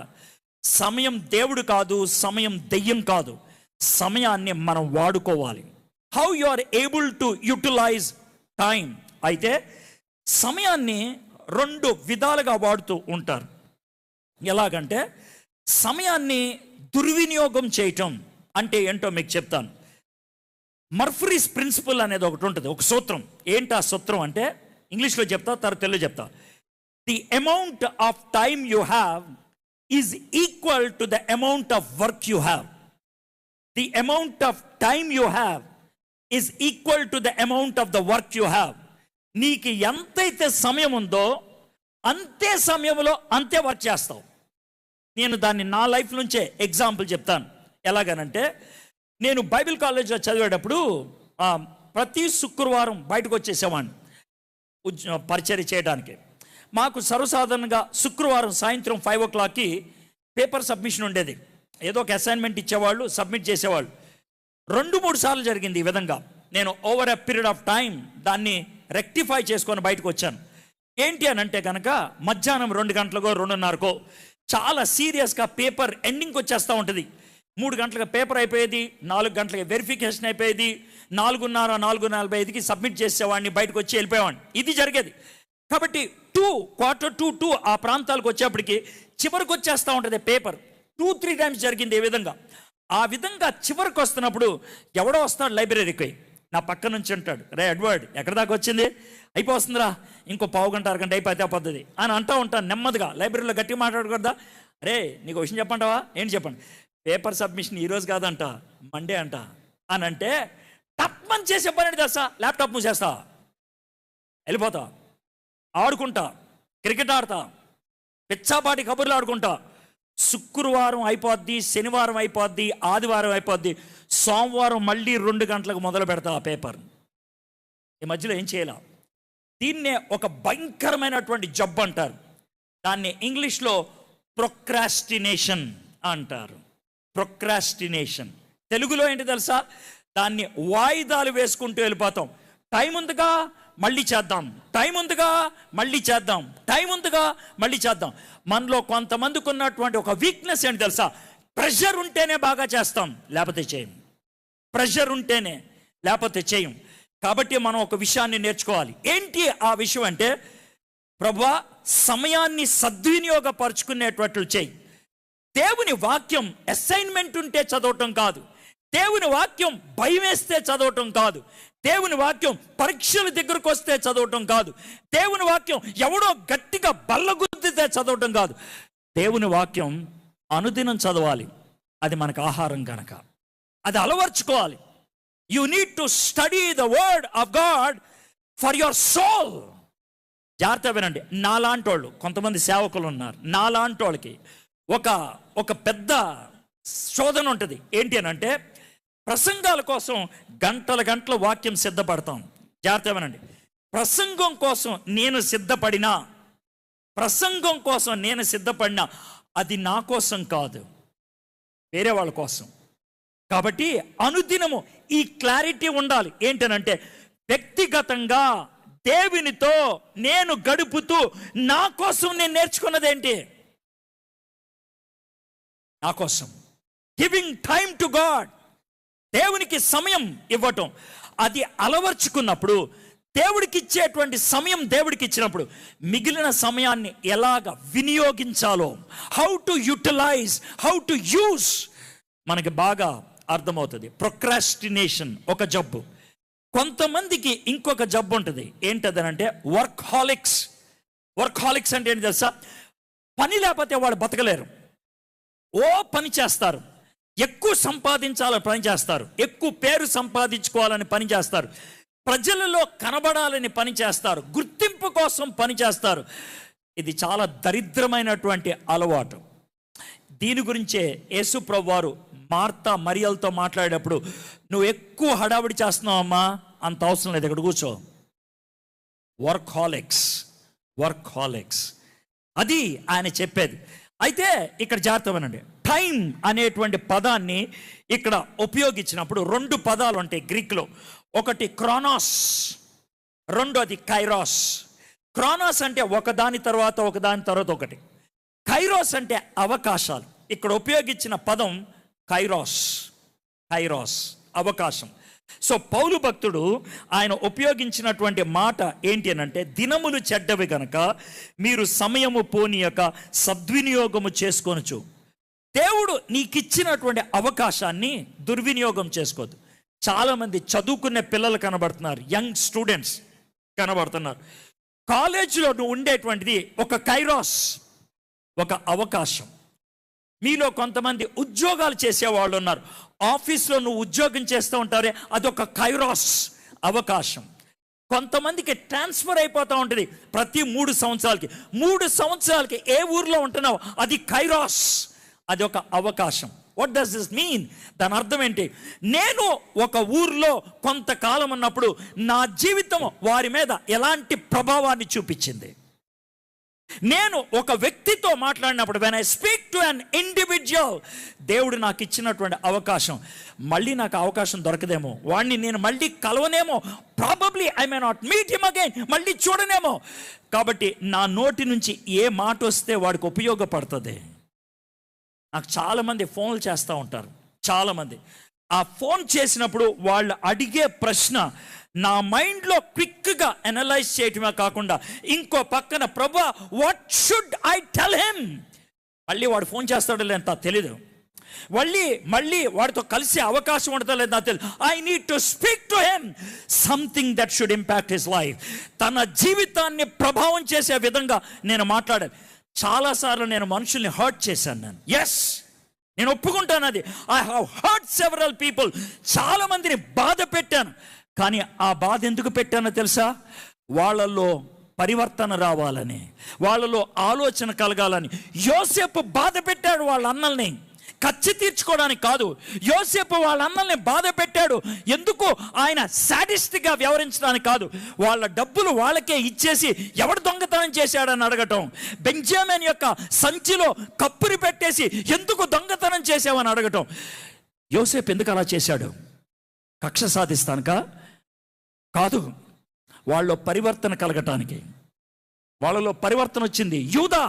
సమయం దేవుడు కాదు, సమయం దెయ్యం కాదు. సమయాన్ని మనం వాడుకోవాలి. How you are able to utilise time. అయితే సమయాన్ని 2 విధాలుగా వాడుతూ ఉంటారు. ఎలాగంటే, సమయాన్ని దుర్వినియోగం చేయటం అంటే ఏంటో మీకు చెప్తాను. మర్ఫరీస్ ప్రిన్సిపల్ అనేది ఒకటి ఉంటుంది, ఒక సూత్రం. ఏంటి ఆ సూత్రం అంటే, ఇంగ్లీష్లో చెప్తా, తర్వాత తెలుగు చెప్తా. The amount of time you have is equal to the amount of work you have. The amount of time you have is equal to the amount of the work you have. నీకు ఎంతైతే సమయం ఉందో అంతే సమయంలో అంతే work చేస్తావు. నేను దాన్ని నా లైఫ్ నుంచే ఎగ్జాంపుల్ చెప్తాను. ఎలాగనంటే, నేను బైబిల్ కాలేజ్లో చదివేటప్పుడు ప్రతి శుక్రవారం బయటకు వచ్చేసేవాడిని పరిచర్య చేయడానికి. మాకు సర్వసాధారణంగా శుక్రవారం సాయంత్రం 5 o'clockకి పేపర్ సబ్మిషన్ ఉండేది. ఏదో ఒక అసైన్మెంట్ ఇచ్చేవాళ్ళు, సబ్మిట్ చేసేవాళ్ళు. 2-3 సార్లు జరిగింది ఈ విధంగా. నేను over a period of time దాన్ని రెక్టిఫై చేసుకొని బయటకు వచ్చాను. ఏంటి అని అంటే కనుక, మధ్యాహ్నం 2 గంటలకో 2:30కో చాలా సీరియస్గా పేపర్ ఎండింగ్కి వచ్చేస్తూ ఉంటుంది. 3 గంటలకు పేపర్ అయిపోయేది, 4 గంటలకి వెరిఫికేషన్ అయిపోయేది, 4:30, 4:45కి సబ్మిట్ చేసేవాడిని, బయటకు వచ్చి వెళ్ళిపోయేవాడిని. ఇది జరిగేది. కాబట్టి 2:45 ఆ ప్రాంతాలకు వచ్చేప్పటికి చివరికి వచ్చేస్తూ ఉంటుంది పేపర్. 2-3 టైమ్స్ జరిగింది ఈ విధంగా. ఆ విధంగా చివరికి వస్తున్నప్పుడు ఎవడో వస్తాడు లైబ్రరీకి, నా పక్క నుంచి ఉంటాడు, రే ఎడ్వర్డ్ ఎక్కడి దాకా వచ్చింది, అయిపోతుందిరా, ఇంకో పావు గంట అరగంట అయిపోతే పద్ధతి అని అంటూ ఉంటాను నెమ్మదిగా. లైబ్రరీలో గట్టిగా మాట్లాడకూడదా, రే నీకు విషయం చెప్పంటావా, ఏంటి చెప్పండి, పేపర్ సబ్మిషన్ ఈరోజు కాదంట, మండే అంట అని అంటే తప్పని చేసే పని తెలుసా, ల్యాప్టాప్ మూసేస్తా, వెళ్ళిపోతా, ఆడుకుంటా, క్రికెట్ ఆడతా, పిచ్చాపాటి కబుర్లు ఆడుకుంటా. శుక్రవారం అయిపోద్ది, శనివారం అయిపోద్ది, ఆదివారం అయిపోద్ది, సోమవారం మళ్ళీ 2 గంటలకు మొదలు పెడతా ఆ పేపర్. ఈ మధ్యలో ఏం చేయాల, దీన్నే ఒక భయంకరమైనటువంటి జబ్బు అంటారు. దాన్ని ఇంగ్లీష్లో ప్రొక్రాస్టినేషన్ అంటారు. ప్రొక్రాస్టినేషన్ తెలుగులో ఏంటి తెలుసా, దాన్ని వాయిదాలు వేసుకుంటూ వెళ్ళిపోతాం. టైం ఉందిగా మళ్ళీ చేద్దాం, టైం ఉందిగా మళ్ళీ చేద్దాం, టైం ఉందిగా మళ్ళీ చేద్దాం. మనలో కొంతమందికి ఉన్నటువంటి ఒక వీక్నెస్ ఏంటి తెలుసా, ప్రెషర్ ఉంటేనే బాగా చేస్తాం, లేకపోతే చేయం. ప్రెషర్ ఉంటేనే, లేకపోతే చేయం. కాబట్టి మనం ఒక విషయాన్ని నేర్చుకోవాలి. ఏంటి ఆ విషయం అంటే, ప్రభువా సమయాన్ని సద్వినియోగపరుచుకునేటట్లు చేయి. దేవుని వాక్యం అసైన్మెంట్ ఉంటే చదవటం కాదు, దేవుని వాక్యం భయం వేస్తే చదవటం కాదు, దేవుని వాక్యం పరీక్షల దగ్గరకు వస్తే చదవటం కాదు, దేవుని వాక్యం ఎవడో గట్టిగా బల్లగుద్దితే చదవటం కాదు. దేవుని వాక్యం అనుదినం చదవాలి, అది మనకు ఆహారం కనుక అది అలవర్చుకోవాలి. You need to study the word of God for your soul. జాగ్రత్త వినండి, నాలాంటి వాళ్ళు కొంతమంది సేవకులు ఉన్నారు, నాలాంటి వాళ్ళకి ఒక పెద్ద శోధన ఉంటుంది. ఏంటి అని అంటే, ప్రసంగాల కోసం గంటల గంటల వాక్యం సిద్ధపడతాం. జాగ్రత్త వినండి, ప్రసంగం కోసం నేను సిద్ధపడినా అది నా కోసం కాదు, వేరే వాళ్ళ కోసం. కాబట్టి అనుదినము ఈ క్లారిటీ ఉండాలి. ఏంటనంటే, వ్యక్తిగతంగా దేవునితో నేను గడుపుతూ నా కోసం నేను నేర్చుకున్నది ఏంటి, నా కోసం గివింగ్ టైమ్ టు గాడ్, దేవునికి సమయం ఇవ్వటం. అది అలవర్చుకున్నప్పుడు, దేవుడికి ఇచ్చేటువంటి సమయం దేవుడికి ఇచ్చినప్పుడు, మిగిలిన సమయాన్ని ఎలాగ వినియోగించాలో, how to utilise, how to use మనకి బాగా అర్థమవుతుంది. ప్రొక్రాస్టినేషన్ ఒక జబ్బు. కొంతమందికి ఇంకొక జబ్బు ఉంటుంది. ఏంటదనంటే వర్క్హాలిక్స్. వర్క్హాలిక్స్ అంటే ఏంటి తెలుసా, పని లేకపోతే వాళ్ళు బతకలేరు. ఓ పని చేస్తారు, ఎక్కువ సంపాదించాలని పని చేస్తారు, ఎక్కువ పేరు సంపాదించుకోవాలని పని చేస్తారు, ప్రజలలో కనబడాలని పని చేస్తారు, గుర్తింపు కోసం పని చేస్తారు. ఇది చాలా దరిద్రమైనటువంటి అలవాటు. దీని గురించే యేసు ప్రభువారు మార్తా మరియలతో మాట్లాడేటప్పుడు, నువ్వు ఎక్కువ హడావిడి చేస్తున్నావమ్మా, అంత అవసరం లేదు, ఇక్కడ కూర్చో. వర్క్హాలిక్స్ అది ఆయన చెప్పేది. అయితే ఇక్కడ జాగ్రత్తమనండి, టైం అనేటువంటి పదాన్ని ఇక్కడ ఉపయోగించినప్పుడు 2 పదాలు ఉంటాయి గ్రీక్లో. ఒకటి క్రానాస్, రెండోది కైరాస్. క్రానాస్ అంటే ఒకదాని తర్వాత ఒకటి, కైరోస్ అంటే అవకాశాలు. ఇక్కడ ఉపయోగించిన పదం కైరాస్, అవకాశం. సో పౌలు భక్తుడు ఆయన ఉపయోగించినటువంటి మాట ఏంటి అని అంటే, దినములు చెడ్డవి గనక మీరు సమయము పోనీయక సద్వినియోగము చేసుకొనొచ్చు. దేవుడు నీకు ఇచ్చినటువంటి అవకాశాన్ని దుర్వినియోగం చేసుకోవద్దు. చాలామంది చదువుకునే పిల్లలు కనబడుతున్నారు, యంగ్ స్టూడెంట్స్ కనబడుతున్నారు. కాలేజీలో నువ్వు ఉండేటువంటిది ఒక కైరాస్, ఒక అవకాశం. మీలో కొంతమంది ఉద్యోగాలు చేసేవాళ్ళు ఉన్నారు, ఆఫీస్లో నువ్వు ఉద్యోగం చేస్తూ ఉంటారే, అదొక కైరాస్, అవకాశం. కొంతమందికి ట్రాన్స్ఫర్ అయిపోతూ ఉంటుంది ప్రతి 3 సంవత్సరాలకి ఏ ఊర్లో ఉంటున్నావు, అది కైరాస్, అది ఒక అవకాశం. What does this mean? దాని అర్థం ఏంటి? నేను ఒక ఊర్లో కొంతకాలం ఉన్నప్పుడు నా జీవితం వారి మీద ఎలాంటి ప్రభావాన్ని చూపించింది. నేను ఒక వ్యక్తితో మాట్లాడినప్పుడు, when I speak to an individual, దేవుడు నాకు ఇచ్చినటువంటి అవకాశం, మళ్ళీ నాకు అవకాశం దొరకదేమో, వాడిని నేను మళ్ళీ కలవనేమో, probably I may not meet him again, మళ్ళీ చూడనేమో. కాబట్టి నా నోటి నుంచి ఏ మాట వస్తే వాడికి ఉపయోగపడుతుంది. నాకు చాలామంది ఫోన్లు చేస్తూ ఉంటారు, చాలామంది ఆ ఫోన్ చేసినప్పుడు వాళ్ళు అడిగే ప్రశ్న నా మైండ్లో క్విక్గా అనలైజ్ చేయటమే కాకుండా ఇంకో పక్కన ప్రభా what should I tell him, మళ్ళీ వాడు ఫోన్ చేస్తాడో లేదో తెలీదు, మళ్ళీ వాడితో కలిసే అవకాశం ఉంటుందో లేదో నాకు తెలియదు. I need to speak to him something that should impact his life. తన జీవితాన్ని ప్రభావం చేసే విధంగా నేను మాట్లాడాలి. చాలాసార్లు నేను మనుషుల్ని హర్ట్ చేశాను. నేను ఒప్పుకుంటాను అది. I have hurt several people, చాలా మందిని బాధ పెట్టాను. కానీ ఆ బాధ ఎందుకు పెట్టానో తెలుసా? వాళ్ళల్లో పరివర్తన రావాలని, వాళ్ళలో ఆలోచన కలగాలని. యోసేపు బాధ పెట్టాడు వాళ్ళ అన్నల్ని, కచ్చి తీర్చుకోవడానికి కాదు. యోసేపు వాళ్ళ అన్నల్ని బాధ పెట్టాడు ఎందుకు? ఆయన సాడిస్ట్గా వ్యవహరించడానికి కాదు. వాళ్ళ డబ్బులు వాళ్ళకే ఇచ్చేసి ఎవడు దొంగతనం చేశాడని అడగటం, బెంజమిన్ యొక్క సంచిలో కప్పురి పెట్టేసి ఎందుకు దొంగతనం చేసావని అడగటం. యోసేపు ఎందుకు అలా చేశాడు? కక్ష సాధిస్తానుక కాదు, వాళ్ళలో పరివర్తన కలగటానికి. వాళ్ళలో పరివర్తన వచ్చింది. యూదా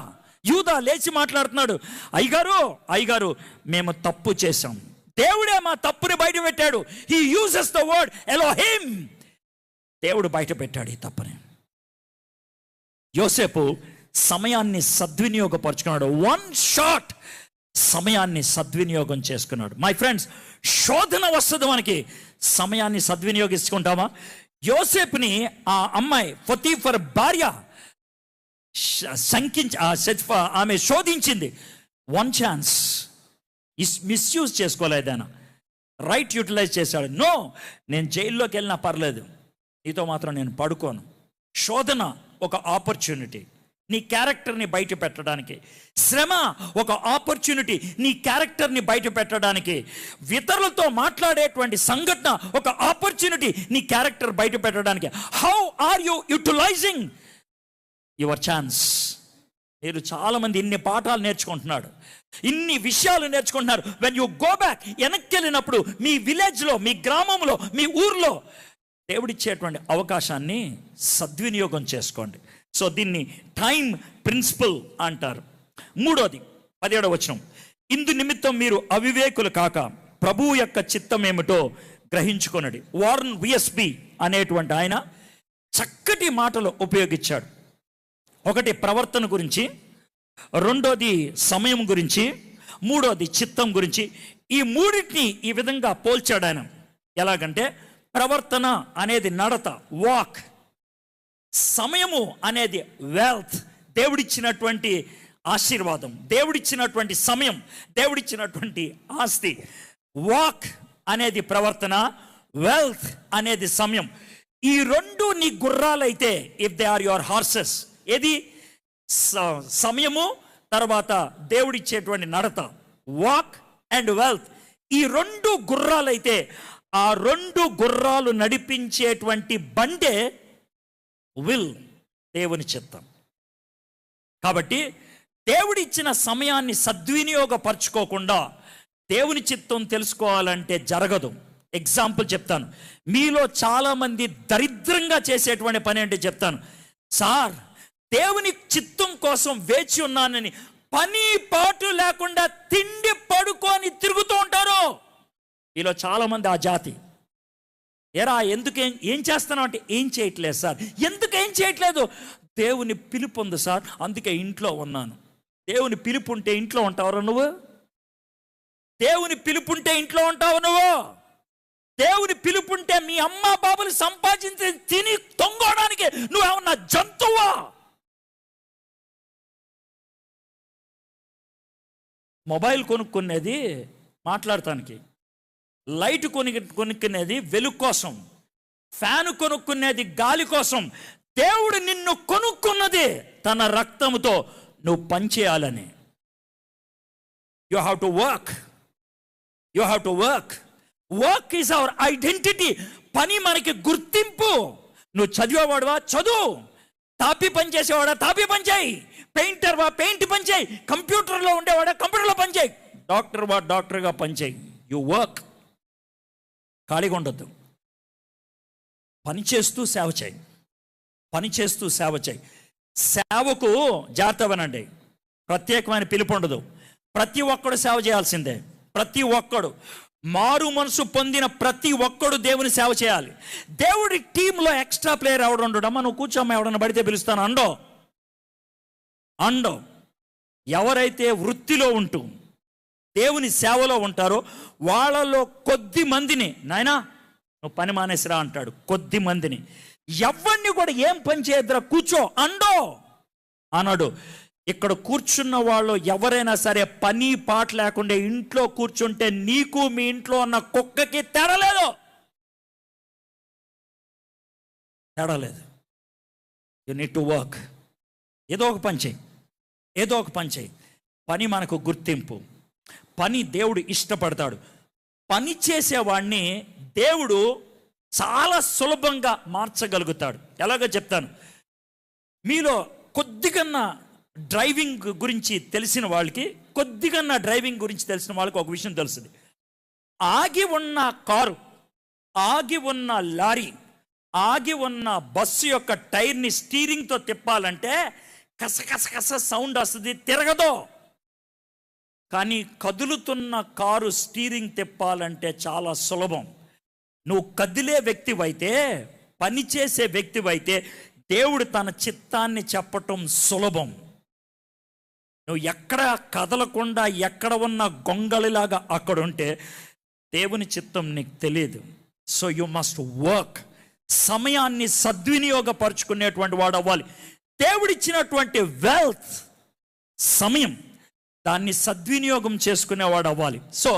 లేచి మాట్లాడుతున్నాడు, అయ్యగారు మేము తప్పు చేశాం, దేవుడే మా తప్పుని బయట పెట్టాడు. He uses the word Elohim, దేవుడు బయట పెట్టాడు ఈ తప్పుని. యోసేపు సమయాన్ని సద్వినియోగపరుచుకున్నాడు. వన్ షాట్ సమయాన్ని సద్వినియోగం చేసుకున్నాడు. మై ఫ్రెండ్స్, శోధన వస్తుంది మనకి, సమయాన్ని సద్వినియోగించుకుంటామా? యోసేపుని ఆ అమ్మాయి పొతీఫర్ భార్య ఆమె శోధించింది. వన్ ఛాన్స్ మిస్యూజ్ చేసుకోలేదాన, రైట్ యూటిలైజ్ చేశాడు. నో, నేను జైల్లోకి వెళ్ళినా పర్లేదు, నీతో మాత్రం నేను పడుకోను. శోధన ఒక ఆపర్చునిటీ నీ క్యారెక్టర్ని బయట పెట్టడానికి. శ్రమ ఒక ఆపర్చునిటీ నీ క్యారెక్టర్ని బయట పెట్టడానికి. ఇతరులతో మాట్లాడేటువంటి సంఘటన ఒక ఆపర్చునిటీ నీ క్యారెక్టర్ బయట పెట్టడానికి. How are you utilising your chance? మీరు చాలామంది ఇన్ని పాఠాలు నేర్చుకుంటున్నాడు, ఇన్ని విషయాలు నేర్చుకుంటున్నారు. వెన్ యూ గో బ్యాక్, వెనక్కి వెళ్ళినప్పుడు మీ విలేజ్లో, మీ గ్రామంలో, మీ ఊర్లో దేవుడిచ్చేటువంటి అవకాశాన్ని సద్వినియోగం చేసుకోండి. సో దీన్ని టైం ప్రిన్సిపల్ అంటారు. మూడోది 17వ వచనం, ఇందు నిమిత్తం మీరు అవివేకులు కాక ప్రభువు యొక్క చిత్తం ఏమిటో గ్రహించుకొనడి. వారన్ విఎస్బి అనేటువంటి ఆయన చక్కటి మాటలు ఉపయోగించాడు. ఒకటి ప్రవర్తన గురించి, రెండోది సమయం గురించి, మూడోది చిత్తం గురించి. ఈ మూడింటిని ఈ విధంగా పోల్చాడు ఆయన. ఎలాగంటే ప్రవర్తన అనేది నడత, వాక్. సమయము అనేది వెల్త్, దేవుడిచ్చినటువంటి ఆశీర్వాదం, దేవుడిచ్చినటువంటి సమయం, దేవుడిచ్చినటువంటి ఆస్తి. వాక్ అనేది ప్రవర్తన, వెల్త్ అనేది సమయం. ఈ రెండు నీ గుర్రాలైతే, if they are your horses, ఏది సమయము, తర్వాత దేవుడిచ్చేటువంటి నడత, వాక్ అండ్ వెల్త్. ఈ రెండు గుర్రాలైతే ఆ రెండు గుర్రాలు నడిపించేటువంటి బండే విల్, దేవుని చిత్తం. కాబట్టి దేవుడిచ్చిన సమయాన్ని సద్వినియోగపరచుకోకుండా దేవుని చిత్తం తెలుసుకోవాలంటే జరగదు. ఎగ్జాంపుల్ చెప్తాను. మీలో చాలామంది దరిద్రంగా చేసేటువంటి పని అంటే చెప్తాను. సార్, దేవుని చిత్తం కోసం వేచి ఉన్నానని పని పాటు లేకుండా తిండి పడుకొని తిరుగుతూ ఉంటారు. మీలో చాలామంది ఆ జాతి. ఎరా ఏం చేస్తున్నావు అంటే, ఏం చేయట్లేదు సార్. ఎందుకు ఏం చేయట్లేదు? దేవుని పిలుపు ఉంది సార్, అందుకే ఇంట్లో ఉన్నాను. దేవుని పిలుపు ఉంటే ఇంట్లో ఉంటావురా నువ్వు? దేవుని పిలుపు ఉంటే ఇంట్లో ఉంటావు నువ్వు? దేవుని పిలుపు ఉంటే మీ అమ్మ బాబులు సంపాదించి తిని తొంగడానికి నువ్వేమన్నా జంతువా? మొబైల్ కొనుక్కునేది మాట్లాడటానికి, లైట్ కొనుక్కునేది వెలుగు కోసం, ఫ్యాన్ కొనుక్కునేది గాలి కోసం. దేవుడు నిన్ను కొనుక్కున్నది తన రక్తముతో నువ్వు పనిచేయాలని. You have to work. Work is our identity. పని మనకి గుర్తింపు. నువ్వు చదివేవాడువా, చదువు. తాపి పని చేసేవాడా, తాపి పని చేయి. పెయింటర్వా, పెయింట్ పని చేయి. కంప్యూటర్లో ఉండేవాడా, కంప్యూటర్లో పని చేయి. డాక్టర్వా, డాక్టర్గా పని చేయి. You work. ఖాళీగా ఉండొద్దు. పనిచేస్తూ సేవ చేయి. సేవకు జాగ్రత్త వినండి, ప్రత్యేకమైన పిలుపు ఉండదు. ప్రతి ఒక్కడు సేవ చేయాల్సిందే. ప్రతి ఒక్కడు, మారు మనసు పొందిన ప్రతి ఒక్కడు దేవుని సేవ చేయాలి. దేవుడి టీంలో ఎక్స్ట్రా ప్లేయర్ ఎవడు ఉండడమ్మా, నువ్వు కూర్చోమ్మా, ఎవడన్నా పడితే పిలుస్తాను అండో. ఎవరైతే వృత్తిలో ఉంటూ దేవుని సేవలో ఉంటారో వాళ్ళలో కొద్ది మందిని, నాయనా నువ్వు పని మానేసిరా అంటాడు. కొద్ది మందిని, ఎవరిని కూడా ఏం పని చేయద్దురా కూర్చో అన్నాడు. ఇక్కడ కూర్చున్న వాళ్ళు ఎవరైనా సరే పని పాట లేకుండా ఇంట్లో కూర్చుంటే నీకు మీ ఇంట్లో ఉన్న కుక్కకి తేడలేదు. You need to work. ఏదో ఒక పని చేయి. పని మనకు గుర్తింపు. పని దేవుడు ఇష్టపడతాడు. పని చేసేవాడిని దేవుడు చాలా సులభంగా మార్చగలుగుతాడు. ఎలాగో చెప్తాను. మీలో కొద్దిగన్నా డ్రైవింగ్ గురించి తెలిసిన వాళ్ళకి ఒక విషయం తెలుస్తుంది. ఆగి ఉన్న కారు, ఆగి ఉన్న లారీ, ఆగి ఉన్న బస్సు యొక్క టైర్ని స్టీరింగ్తో తిప్పాలంటే కస సౌండ్ వస్తుంది, తిరగదు. కానీ కదులుతున్న కారు స్టీరింగ్ తిప్పాలంటే చాలా సులభం. నువ్వు కదిలే వ్యక్తివైతే, పనిచేసే వ్యక్తివైతే దేవుడు తన చిత్తాన్ని చెప్పటం సులభం. నువ్వు ఎక్కడ కదలకుండా ఎక్కడ ఉన్న గొంగళిలాగా అక్కడ ఉంటే దేవుని చిత్తం నీకు తెలియదు. So you must work. సమయాన్ని సద్వినియోగపరుచుకునేటువంటి వాడు అవ్వాలి. దేవుడిచ్చినటువంటి వెల్త్, సమయం, దాన్ని సద్వినియోగం చేసుకునేవాడు అవ్వాలి. సో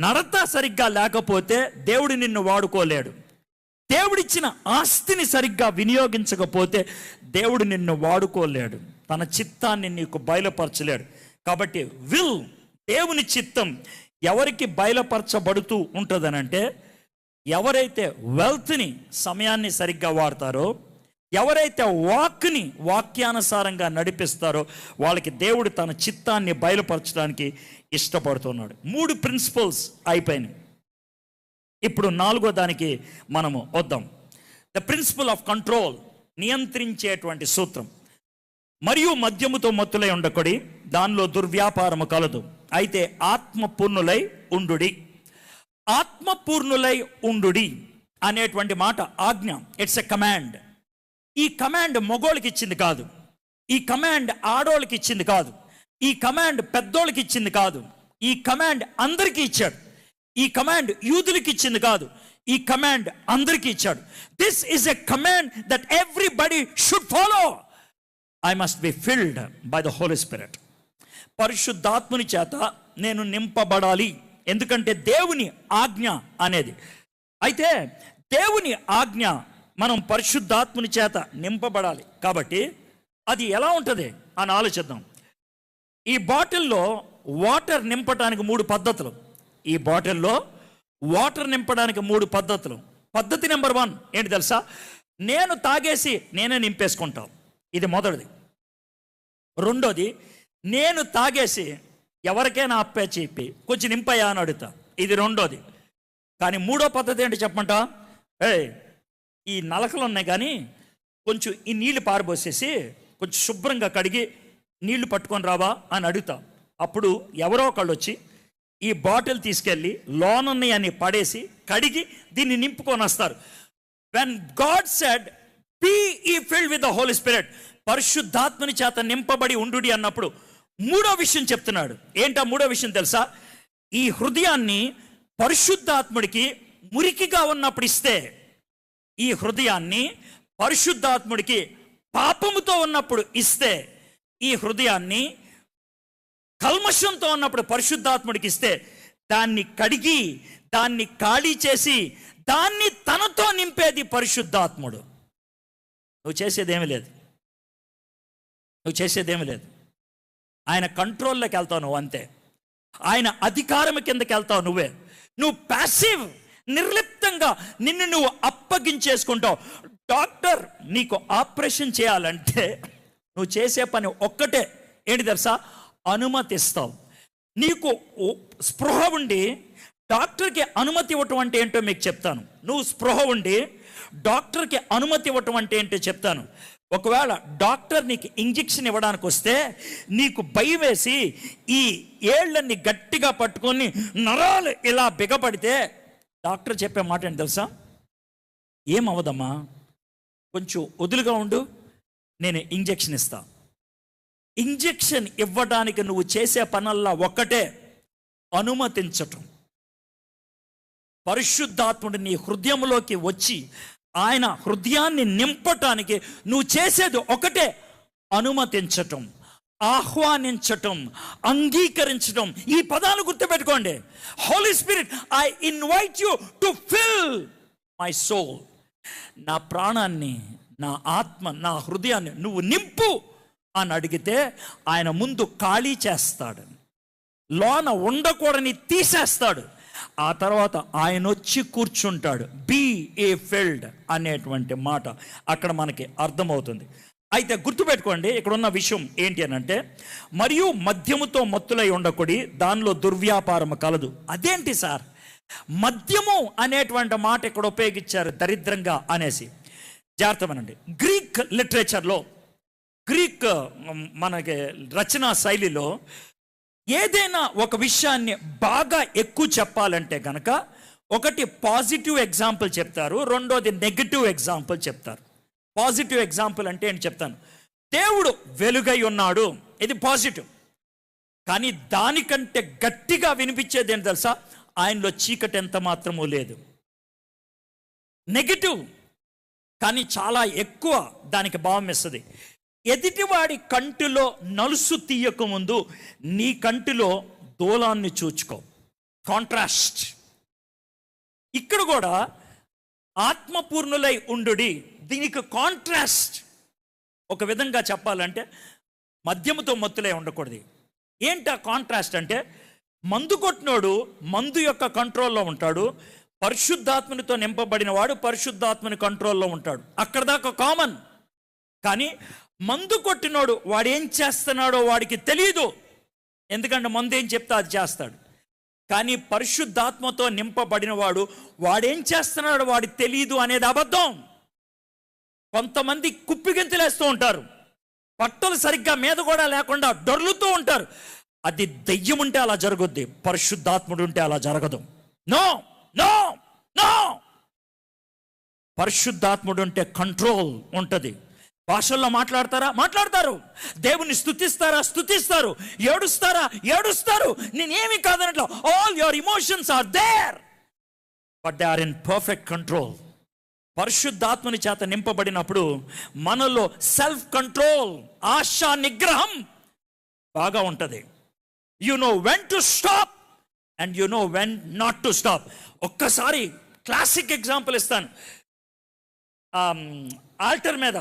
నడత సరిగ్గా లేకపోతే దేవుడు నిన్ను వాడుకోలేడు. దేవుడిచ్చిన ఆస్తిని సరిగ్గా వినియోగించకపోతే దేవుడు నిన్ను వాడుకోలేడు. తన చిత్తాన్ని నీకు బయలుపరచలేడు. కాబట్టి దేవుని చిత్తం ఎవరికి బయలుపరచబడుతూ ఉంటుందనంటే, ఎవరైతే వెల్త్ని, సమయాన్ని సరిగ్గా వాడతారో, ఎవరైతే వాక్యానుసారంగా నడిపిస్తారో వాళ్ళకి దేవుడు తన చిత్తాన్ని బయలుపరచడానికి ఇష్టపడుతున్నాడు. 3 ప్రిన్సిపల్స్ అయిపోయినాయి. ఇప్పుడు 4వ దానికి మనము వద్దాం. ద ప్రిన్సిపల్ ఆఫ్ కంట్రోల్, నియంత్రించేటువంటి సూత్రం. మరియు మద్యముతో మత్తులై ఉండకొడి, దానిలో దుర్వ్యాపారము కలదు, అయితే ఆత్మపూర్ణులై ఉండుడి అనేటువంటి మాట ఆజ్ఞ. It's a command. ఈ కమాండ్ మగోళ్ళకి ఇచ్చింది కాదు, ఈ కమాండ్ ఆడోళ్ళకి ఇచ్చింది కాదు, ఈ కమాండ్ పెద్దోళ్ళకి ఇచ్చింది కాదు, ఈ కమాండ్ అందరికీ ఇచ్చాడు. ఈ కమాండ్ యూదులకి ఇచ్చింది కాదు, ఈ కమాండ్ అందరికీ ఇచ్చాడు. This is a command that everybody should follow. I must be filled by the Holy Spirit. పరిశుద్ధాత్ముని చేత నేను నింపబడాలి. ఎందుకంటే దేవుని ఆజ్ఞ అనేది. అయితే దేవుని ఆజ్ఞ మనం పరిశుద్ధాత్ముని చేత నింపబడాలి. కాబట్టి అది ఎలా ఉంటుంది అని ఆలోచిద్దాం. ఈ బాటిల్లో వాటర్ నింపడానికి 3 పద్ధతులు. ఈ బాటిల్లో వాటర్ నింపడానికి 3 పద్ధతులు. పద్ధతి నెంబర్ 1 ఏంటి తెలుసా? నేను తాగేసి నేనే నింపేసుకుంటాను. ఇది మొదటిది. రెండోది, నేను తాగేసి ఎవరికైనా అప్పే చెప్పి కొంచెం నింపయ్యా అని అడుగుతా. ఇది రెండోది. కానీ 3వ పద్ధతి ఏంటి చెప్పమంటా? ఈ నలకలు ఉన్నాయి కానీ కొంచెం ఈ నీళ్లు పారబోసేసి కొంచెం శుభ్రంగా కడిగి నీళ్లు పట్టుకొని రావా అని అడుగుతా. అప్పుడు ఎవరో ఒకళ్ళు వచ్చి ఈ బాటిల్ తీసుకెళ్ళి లోనున్నాయి అని పడేసి కడిగి దీన్ని నింపుకొని వస్తారు. వెన్ గాడ్ సెడ్ బీ ఈ filled with the Holy Spirit, పరిశుద్ధాత్మని చేత నింపబడి ఉండుడి అన్నప్పుడు 3వ విషయం చెప్తున్నాడు. ఏంటా 3వ విషయం తెలుసా? ఈ హృదయాన్ని పరిశుద్ధాత్ముడికి మురికిగా ఉన్నప్పుడు ఇస్తే, ఈ హృదయాన్ని పరిశుద్ధాత్ముడికి పాపముతో ఉన్నప్పుడు ఇస్తే, ఈ హృదయాన్ని కల్మషంతో ఉన్నప్పుడు పరిశుద్ధాత్ముడికి ఇస్తే, దాన్ని కడిగి దాన్ని ఖాళీ చేసి దాన్ని తనతో నింపేది పరిశుద్ధాత్ముడు. నువ్వు చేసేదేమీ లేదు. ఆయన కంట్రోల్లోకి వెళ్తావు నువ్వు, అంతే. ఆయన అధికారం కిందకి వెళ్తావు నువ్వే. నువ్వు ప్యాసివ్, నిర్లిప్తంగా నిన్ను నువ్వు అప్పగించేసుకుంటావు. డాక్టర్ నీకు ఆపరేషన్ చేయాలంటే నువ్వు చేసే పని ఒక్కటే, ఏంటి తెలుసా? అనుమతిస్తావు. నీకు స్పృహ ఉండి డాక్టర్కి అనుమతి ఇవ్వటం అంటే ఏంటో మీకు చెప్తాను. నువ్వు స్పృహ ఉండి డాక్టర్కి అనుమతి ఇవ్వటం అంటే ఏంటో చెప్తాను. ఒకవేళ డాక్టర్ నీకు ఇంజెక్షన్ ఇవ్వడానికి వస్తే నీకు భయం వేసి ఈ ఏళ్ళని గట్టిగా పట్టుకొని నరాలు ఇలా బిగపడితే డాక్టర్ చెప్పే మాట ఏంటి తెలుసా? ఏమవదమ్మా, కొంచెం వదులుగా ఉండు, నేను ఇంజెక్షన్ ఇస్తా. ఇంజెక్షన్ ఇవ్వడానికి నువ్వు చేసే పనల్లా ఒక్కటే, అనుమతించటం. పరిశుద్ధాత్ముడు నీ హృదయంలోకి వచ్చి ఆయన హృదయాన్ని నింపటానికి నువ్వు చేసేది ఒకటే, అనుమతించటం, ఆహ్వానించటం, అంగీకరించటం. ఈ పదాలు గుర్తుపెట్టుకోండి. Holy Spirit, I invite you to fill my soul. నా ప్రాణాన్ని, నా ఆత్మ, నా హృదయాన్ని నువ్వు నింపు అని అడిగితే ఆయన ముందు ఖాళీ చేస్తాడు, లోన ఉండకూడని తీసేస్తాడు. ఆ తర్వాత ఆయన వచ్చి కూర్చుంటాడు. బీ ఏ ఫిల్డ్ అనేటువంటి మాట అక్కడ మనకి అర్థమవుతుంది. అయితే గుర్తుపెట్టుకోండి, ఇక్కడ ఉన్న విషయం ఏంటి అని అంటే, మరియు మద్యముతో మత్తులై ఉండకూడి, దానిలో దుర్వ్యాపారము కలదు. అదేంటి సార్, మద్యము అనేటువంటి మాట ఇక్కడ ఉపయోగించారు, దరిద్రంగా అనేసి. జాగ్రత్తమనండి. గ్రీక్ లిటరేచర్లో, గ్రీక్ మనకి రచనా శైలిలో ఏదైనా ఒక విషయాన్ని బాగా ఎక్కువ చెప్పాలంటే కనుక ఒకటి పాజిటివ్ ఎగ్జాంపుల్ చెప్తారు, రెండోది నెగటివ్ ఎగ్జాంపుల్ చెప్తారు. పాజిటివ్ ఎగ్జాంపుల్ అంటే ఏంటి చెప్తాను. దేవుడు వెలుగై ఉన్నాడు, ఇది పాజిటివ్. కానీ దానికంటే గట్టిగా వినిపించేది ఏంటి తెలుసా? ఆయనలో చీకటి ఎంత మాత్రమూ లేదు. నెగటివ్, కానీ చాలా ఎక్కువ దానికి భావం ఇస్తుంది. ఎదుటివాడి కంటిలో నలుసు తీయక ముందు నీ కంటిలో దూలాన్ని చూచుకో. కాంట్రాస్ట్. ఇక్కడ కూడా ఆత్మపూర్ణులై ఉండుడి, దీనికి కాంట్రాస్ట్. ఒక విధంగా చెప్పాలంటే మద్యముతో మత్తులై ఉండకూడదు. ఏంటి ఆ కాంట్రాస్ట్ అంటే, మందు కొట్టినోడు మందు యొక్క కంట్రోల్లో ఉంటాడు, పరిశుద్ధాత్మనితో నింపబడిన వాడు పరిశుద్ధాత్మని కంట్రోల్లో ఉంటాడు. అక్కడ దాకా కామన్. కానీ మందు కొట్టినోడు వాడు ఏం చేస్తున్నాడో వాడికి తెలియదు, ఎందుకంటే మందు ఏం చెప్తే అది చేస్తాడు. కానీ పరిశుద్ధాత్మతో నింపబడిన వాడు వాడేం చేస్తున్నాడో వాడికి తెలియదు అనేది అబద్ధం. కొంతమంది కుప్పిగంతులేస్తూ ఉంటారు, బట్టలు సరిగ్గా మీద కూడా లేకుండా డొర్లుతూ ఉంటారు. అది దెయ్యం ఉంటే అలా జరుగుద్ది, పరిశుద్ధాత్ముడు ఉంటే అలా జరగదు. No no no. పరిశుద్ధాత్ముడు ఉంటే కంట్రోల్ ఉంటుంది. భాషల్లో మాట్లాడతారా? మాట్లాడతారు. దేవుని స్తుతిస్తారా? స్తుతిస్తారు. ఏడుస్తారా? ఏడుస్తారు. నేనేమి కాదనట్లా. All your emotions are there, but they are in perfect control. పరిశుద్ధాత్మని చేత నింపబడినప్పుడు మనలో సెల్ఫ్ కంట్రోల్, ఆశా నిగ్రహం బాగా ఉంటుంది. You know when to stop and you know when not to stop. ఒక్కసారి క్లాసిక్ ఎగ్జాంపుల్ ఇస్తాను. ఆల్టర్ మీద,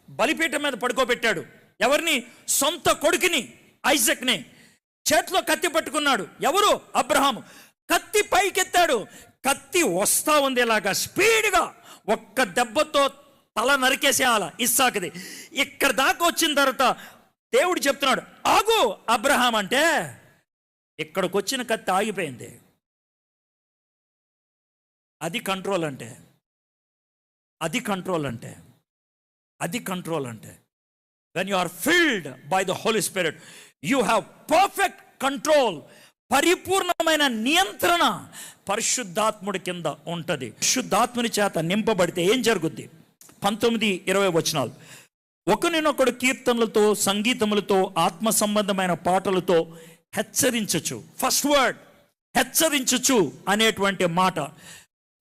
బలిపీఠం మీద పడుకోబెట్టాడు. ఎవరిని? సొంత కొడుకుని, ఐజక్ని. చేతిలో కత్తి పట్టుకున్నాడు. ఎవరు? అబ్రహాము. కత్తి పైకెత్తాడు. కత్తి వస్తా ఉంది ఇలాగా స్పీడ్గా, ఒక్క దెబ్బతో తల నరికేసేయాల ఇస్సాకుది. ఇక్కడ దాకా వచ్చిన తర్వాత దేవుడు చెప్తున్నాడు, ఆగు అబ్రహాం అంటే, ఇక్కడికి వచ్చిన కత్తి ఆగిపోయింది. అది కంట్రోల్ అంటే, అది కంట్రోల్ అంటే, అది కంట్రోల్ అంటే. When you are filled by the Holy Spirit you have perfect control. పరిపూర్ణమైన నియంత్రణ పరిశుద్ధాత్ముడి కింద ఉంటుంది. పరిశుద్ధాత్ముని చేత నింపబడితే ఏం జరుగుద్ది? 19-20 వచనాలు. ఒకరినొకడు కీర్తనలతో, సంగీతములతో, ఆత్మ సంబంధమైన పాటలతో హెచ్చరించచ్చు. ఫస్ట్ వర్డ్ హెచ్చరించచ్చు అనేటువంటి మాట.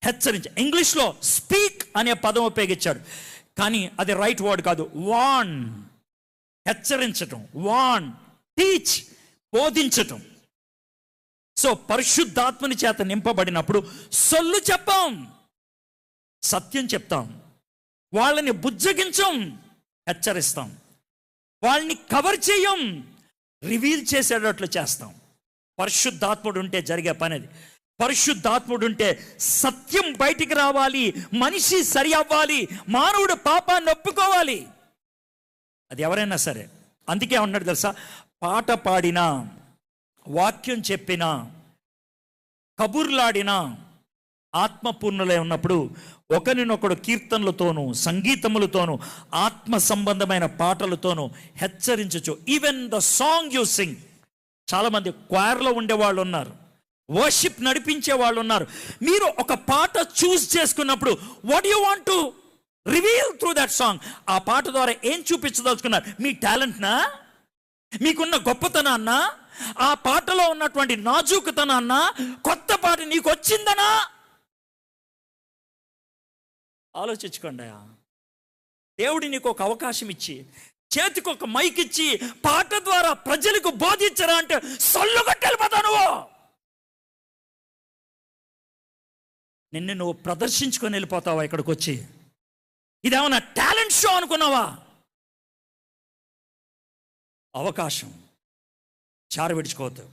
హెచ్చరించ, ఇంగ్లీష్లో స్పీక్ అనే పదం ఉపయోగించాడు, కానీ అది రైట్ వర్డ్ కాదు. వాన్, హెచ్చరించటం. వాన్, టీచ్, బోధించటం. సో పరిశుద్ధాత్మని చేత నింపబడినప్పుడు సొల్లు చెప్పాం, సత్యం చెప్తాం. వాళ్ళని బుజ్జగించం, హెచ్చరిస్తాం. వాళ్ళని కవర్ చేయం, రివీల్ చేసేటట్లు చేస్తాం. పరిశుద్ధాత్ముడు ఉంటే జరిగే పని అది. పరిశుద్ధాత్ముడు ఉంటే సత్యం బయటికి రావాలి, మనిషి సరి అవ్వాలి, మానవుడు పాపాన్ని ఒప్పుకోవాలి. అది ఎవరైనా సరే. అందుకే ఉన్నాడు తెలుసా, పాట పాడినా, వాక్యం చెప్పినా, కబుర్లాడినా, ఆత్మపూర్ణులై ఉన్నప్పుడు ఒకరినొకడు కీర్తనలతోనూ సంగీతములతోనూ ఆత్మ సంబంధమైన పాటలతోనూ హెచ్చరించచ్చు. Even the song you sing. చాలామంది క్వైర్లో ఉండేవాళ్ళు ఉన్నారు, వర్షిప్ నడిపించే వాళ్ళు ఉన్నారు. మీరు ఒక పాట చూస్ చేసుకున్నప్పుడు what you want to reveal through that song? ఆ పాట ద్వారా ఏం చూపించదలుచుకున్నారు? మీ టాలెంట్నా, మీకున్న గొప్పతనాన్న, ఆ పాటలో ఉన్నటువంటి నాజూకుతనాన్న, కొత్త పాట నీకు వచ్చిందనా? ఆలోచించుకోండి. దేవుడి నీకు ఒక అవకాశం ఇచ్చి, చేతికి ఒక మైక్ ఇచ్చి పాట ద్వారా ప్రజలకు బోధించరా అంటే సొల్లుగట్టెళ్ళిపోతావు నువ్వు. నిన్ను నువ్వు ప్రదర్శించుకొని వెళ్ళిపోతావా ఇక్కడికి వచ్చి? ఇదేమన్నా టాలెంట్ షో అనుకున్నావా? అవకాశం చారు విడుచుకోవద్దు.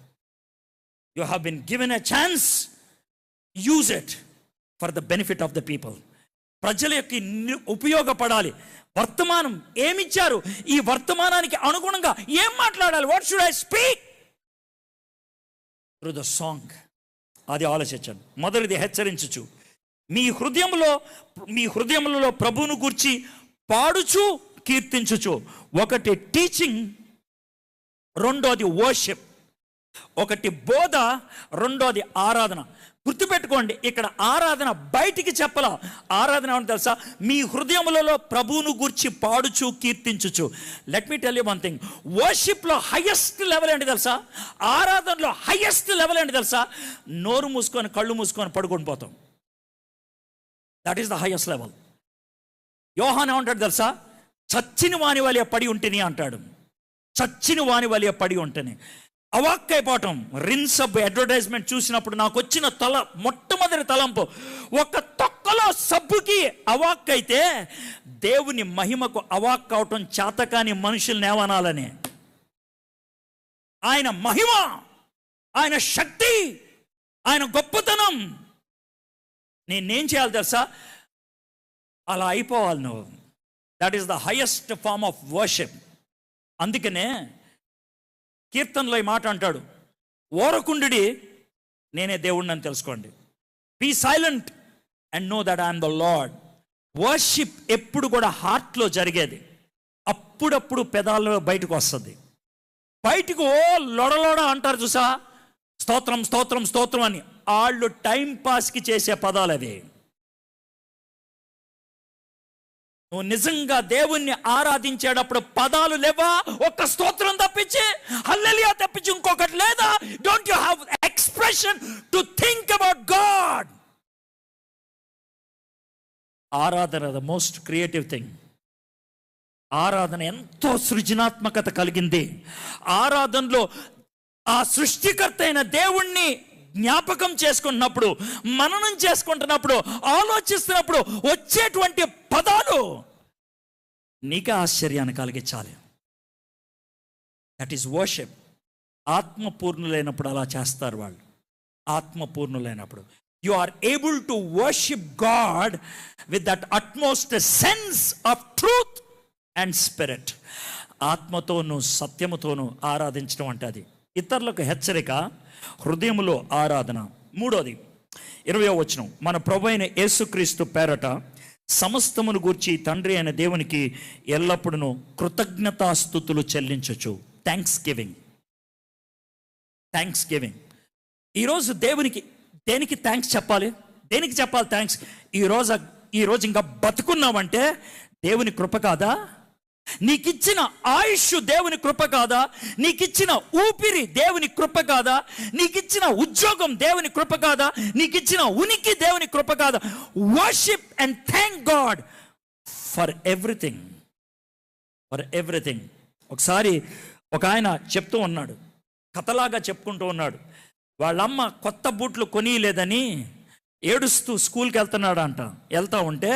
You have been given a chance, use it for the benefit of the people. ప్రజల యొక్క ఉపయోగపడాలి. వర్తమానం ఏమిచ్చారు, ఈ వర్తమానానికి అనుగుణంగా ఏం మాట్లాడాలి? What should I speak through the song? అది ఆలోచించండి. మొదటిది హెచ్చరించుచు, మీ హృదయములలో ప్రభువును గూర్చి పాడుచు కీర్తించుచు. ఒకటి టీచింగ్, రెండోది వర్షిప్. ఒకటి బోధ, రెండోది ఆరాధన. గుర్తుపెట్టుకోండి, ఇక్కడ ఆరాధన బయటికి చెప్పలా. ఆరాధన ఏమని తెలుసా? మీ హృదయములలో ప్రభువును గూర్చి పాడుచు కీర్తించుచు. Let me tell you one thing. వర్షిప్లో హైయెస్ట్ లెవెల్ ఏంటి తెలుసా? ఆరాధనలో హైయెస్ట్ లెవెల్ ఏంటి తెలుసా? నోరు మూసుకొని కళ్ళు మూసుకొని పడుకొని పోతాం. That is the highest level. యోహాన్ ఏమంటాడు తెలుసా? చచ్చిన వాని వలె పడి ఉంటేని అంటాడు. చచ్చిన వాని వలె పడి ఉంటేనే. అవాక్కైపోవటం. రిన్సబ్ అడ్వర్టైజ్మెంట్ చూసినప్పుడు నాకు వచ్చిన మొట్టమొదటి తలంపు, ఒక తొక్కలో సబ్బుకి అవాక్కైతే దేవుని మహిమకు అవాక్ అవటం చేతకాని మనుషుల్ని ఏమనాలని. ఆయన మహిమ, ఆయన శక్తి, ఆయన గొప్పతనం నేనేం చేయాలి తెలుసా? అలా అయిపోవాలి నువ్వు. That is the highest form of worship. అందుకనే కీర్తనలో ఈ మాట అంటాడు, ఓరకుండుడి, నేనే దేవుడిని అని తెలుసుకోండి. Be silent and know that I'm the Lord. Worship ఎప్పుడు కూడా హార్ట్లో జరిగేది. అప్పుడప్పుడు పెదాల్లో బయటకు వస్తుంది. బయటకు లొడలోడ అంటారు చూసా, స్తోత్రం స్తోత్రం స్తోత్రం అని. వాళ్ళు టైం పాస్కి చేసే పదాలు అవి. నువ్వు నిజంగా దేవుణ్ణి ఆరాధించేటప్పుడు పదాలు లేవా? ఒక్క స్తోత్రం తప్పించి, హల్లెలూయా తప్పించి ఇంకొకటి లేదా? Don't you have expression to think about God? ఆరాధన ద మోస్ట్ క్రియేటివ్ థింగ్. ఆరాధన ఎంతో సృజనాత్మకత కలిగింది. ఆరాధనలో ఆ సృష్టికర్త అయిన దేవుణ్ణి జ్ఞాపకం చేసుకున్నప్పుడు, మననం చేసుకుంటున్నప్పుడు, ఆలోచిస్తున్నప్పుడు వచ్చేటువంటి పదాలు నీకే ఆశ్చర్యాన్ని కలిగించాలి. That is worship. ఆత్మపూర్ణులైనప్పుడు అలా చేస్తారు వాళ్ళు. ఆత్మపూర్ణులైనప్పుడు you are able to worship God with that utmost sense of truth and spirit. ఆత్మతోనూ సత్యముతోనూ ఆరాధించడం అంటే అది. ఇతరులకు హెచ్చరిక, హృదయములో ఆరాధన. మూడోది 20వ వచనం, మన ప్రభు అయిన యేసుక్రీస్తు పేరట సమస్తమును గూర్చి తండ్రి అయిన దేవునికి ఎల్లప్పుడూ కృతజ్ఞతాస్తుతులు చెల్లించచ్చు. Thanks giving. Thanks giving. ఈరోజు దేవునికి దేనికి థ్యాంక్స్ చెప్పాలి? దేనికి చెప్పాలి థ్యాంక్స్? ఈరోజు ఇంకా బతుకున్నామంటే దేవుని కృప కాదా? నీకిచ్చిన ఆయుష్ దేవుని కృప కాదా? నీకిచ్చిన ఊపిరి దేవుని కృప కాదా? నీకిచ్చిన ఉద్యోగం దేవుని కృప కాదా? నీకిచ్చిన ఉనికి దేవుని కృప కాదా? Worship and thank God for everything. For everything. ఒకసారి ఒక ఆయన చెప్తూ ఉన్నాడు, కథలాగా చెప్పుకుంటూ ఉన్నాడు. వాళ్ళమ్మ కొత్త బూట్లు కొనియలేదని ఏడుస్తూ స్కూల్కి వెళ్తా ఉంటే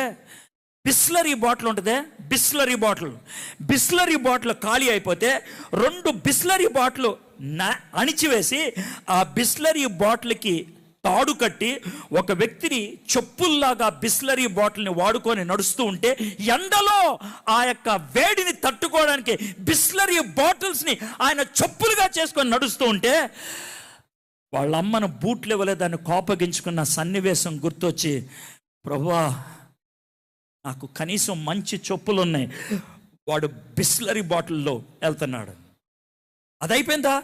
బిస్లరీ బాటిల్ ఉంటుంది. బిస్లరీ బాటిల్ ఖాళీ అయిపోతే 2 బిస్లరీ బాటిల్ అణిచివేసి ఆ బిస్లరీ బాటిల్కి తాడు కట్టి ఒక వ్యక్తిని చెప్పుల్లాగా బిస్లరీ బాటిల్ని వాడుకొని నడుస్తూ ఉంటే, ఎండలో ఆ యొక్క వేడిని తట్టుకోవడానికి బిస్లరీ బాటిల్స్ని ఆయన చెప్పులుగా చేసుకొని నడుస్తూ ఉంటే, వాళ్ళ అమ్మను బూట్లు ఇవ్వలేదని కోపగించుకున్న సన్నివేశం గుర్తొచ్చి, ప్రభువా నాకు కనీసం మంచి చెప్పులు ఉన్నాయి. వాడు బిస్లరీ బాటిల్లో వెళ్తున్నాడు. అదైపోయిందా?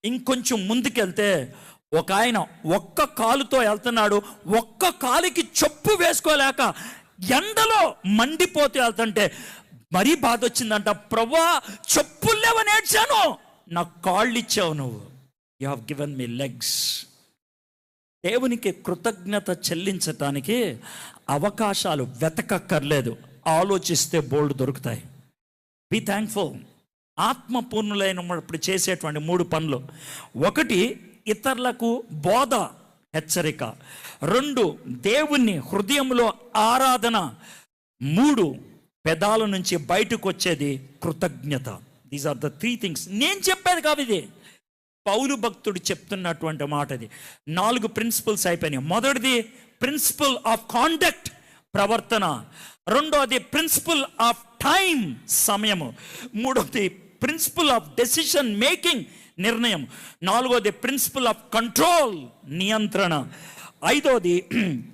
ఇంకొంచెం ముందుకెళ్తే ఒక ఆయన ఒక్క కాలుతో వెళ్తున్నాడు. ఒక్క కాలికి చెప్పు వేసుకోలేక ఎండలో మండిపోతూ వెళ్తుంటే మరీ బాధ వచ్చిందంట. ప్రభువా చెప్పులు లేవని ఏడ్చాను, నాకు కాళ్ళు ఇచ్చావు నువ్వు. You have given me legs. దేవునికి కృతజ్ఞత చెల్లించటానికి అవకాశాలు వెతకక్కర్లేదు, ఆలోచిస్తే బోల్డ్ దొరుకుతాయి. Be thankful. ఆత్మపూర్ణులైనప్పుడు చేసేటువంటి 3 పనులు: 1 ఇతరులకు బోధ, హెచ్చరిక; 2 దేవుణ్ణి హృదయంలో ఆరాధన; 3 పెదాల నుంచి బయటకు వచ్చేది కృతజ్ఞత. These are the 3 things. నేను చెప్పేది కాదు ఇది, పౌలు భక్తుడు చెప్తున్నటువంటి మాట. ఇది 4 ప్రిన్సిపల్స్ అయిపోయినాయి. మొదటిది ప్రిన్సిపల్ ఆఫ్ కాండక్ట్, ప్రవర్తన; 2వది ప్రిన్సిపల్ ఆఫ్ టైం, సమయము; 3వది ప్రిన్సిపల్ ఆఫ్ డెసిషన్ మేకింగ్, నిర్ణయం; 4వది ప్రిన్సిపల్ ఆఫ్ కంట్రోల్, నియంత్రణ; 5వది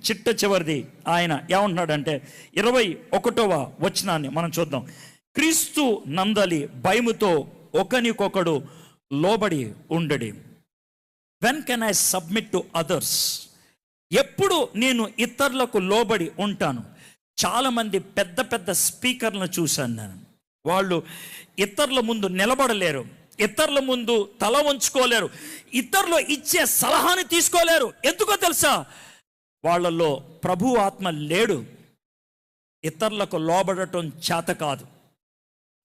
చిట్ట చివరిది ఆయన ఏమంటున్నాడంటే 21వ వచనాన్ని మనం చూద్దాం. క్రీస్తు నందలి భయముతో ఒకనికొకడు లోబడి ఉండడి. When can I submit to others? ఎప్పుడు నేను ఇతరులకు లోబడి ఉంటాను? చాలామంది పెద్ద పెద్ద స్పీకర్లను చూశాను నేను. వాళ్ళు ఇతరుల ముందు నిలబడలేరు, ఇతరుల ముందు తల వంచుకోలేరు, ఇతరులు ఇచ్చే సలహాని తీసుకోలేరు. ఎందుకో తెలుసా? వాళ్ళలో ప్రభు ఆత్మ లేడు. ఇతరులకు లోబడటం చేత కాదు.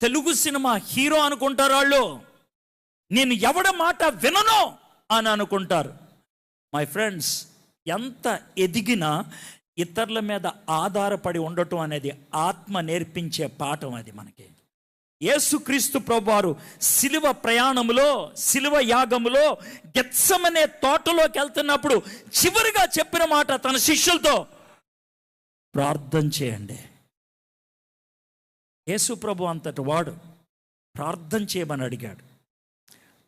తెలుగు సినిమా హీరో అనుకుంటారు వాళ్ళు. నేను ఎవడ మాట వినను అని అనుకుంటారు. మై ఫ్రెండ్స్, ఎంత ఎదిగినా ఇతరుల మీద ఆధారపడి ఉండటం అనేది ఆత్మ నేర్పించే పాఠం. అది మనకి యేసుక్రీస్తు ప్రభువారు సిలువ ప్రయాణములో, సిలువ యాగములో గెత్సెమనే తోటలోకి వెళ్తున్నప్పుడు చివరిగా చెప్పిన మాట తన శిష్యులతో, ప్రార్థన చేయండి. యేసు ప్రభు అంతటి వాడు ప్రార్థన చేయమని అడిగాడు.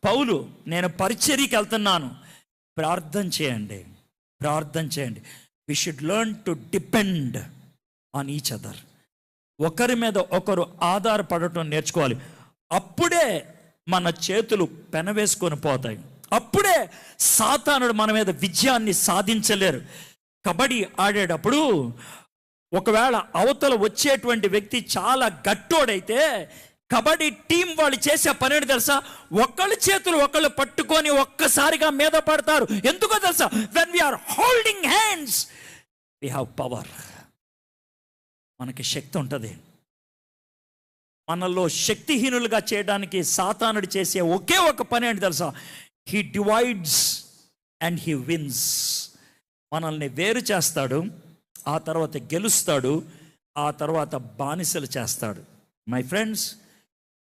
పౌలు, నేను పరిచర్యకి వెళ్తున్నాను, ప్రార్థన చేయండి, ప్రార్థన చేయండి. We should learn to depend on each other. ఒకరి మీద ఒకరు ఆధారపడటం నేర్చుకోవాలి. అప్పుడే మన చేతులు పెనవేసుకొని పోతాయి. అప్పుడే సాతానుడు మన మీద విజయాన్ని సాధించలేరు. కబడ్డీ ఆడేటప్పుడు ఒకవేళ అవతల వచ్చేటువంటి వ్యక్తి చాలా గట్టోడైతే కబడ్డీ టీం వాళ్ళు చేసే పని ఏంటి తెలుసా? ఒకళ్ళ చేతులు ఒకళ్ళు పట్టుకొని ఒక్కసారిగా మీద పడతారు. ఎందుకో తెలుసా? When we are holding hands we have power. మనకి శక్తి ఉంటుంది. మనలో శక్తిహీనులుగా చేయడానికి సాతానుడు చేసే ఒకే ఒక పని ఏంటి తెలుసా? He divides and he wins. మనల్ని వేరు చేస్తాడు, ఆ తర్వాత గెలుస్తాడు, ఆ తర్వాత బానిసలు చేస్తాడు. మై ఫ్రెండ్స్,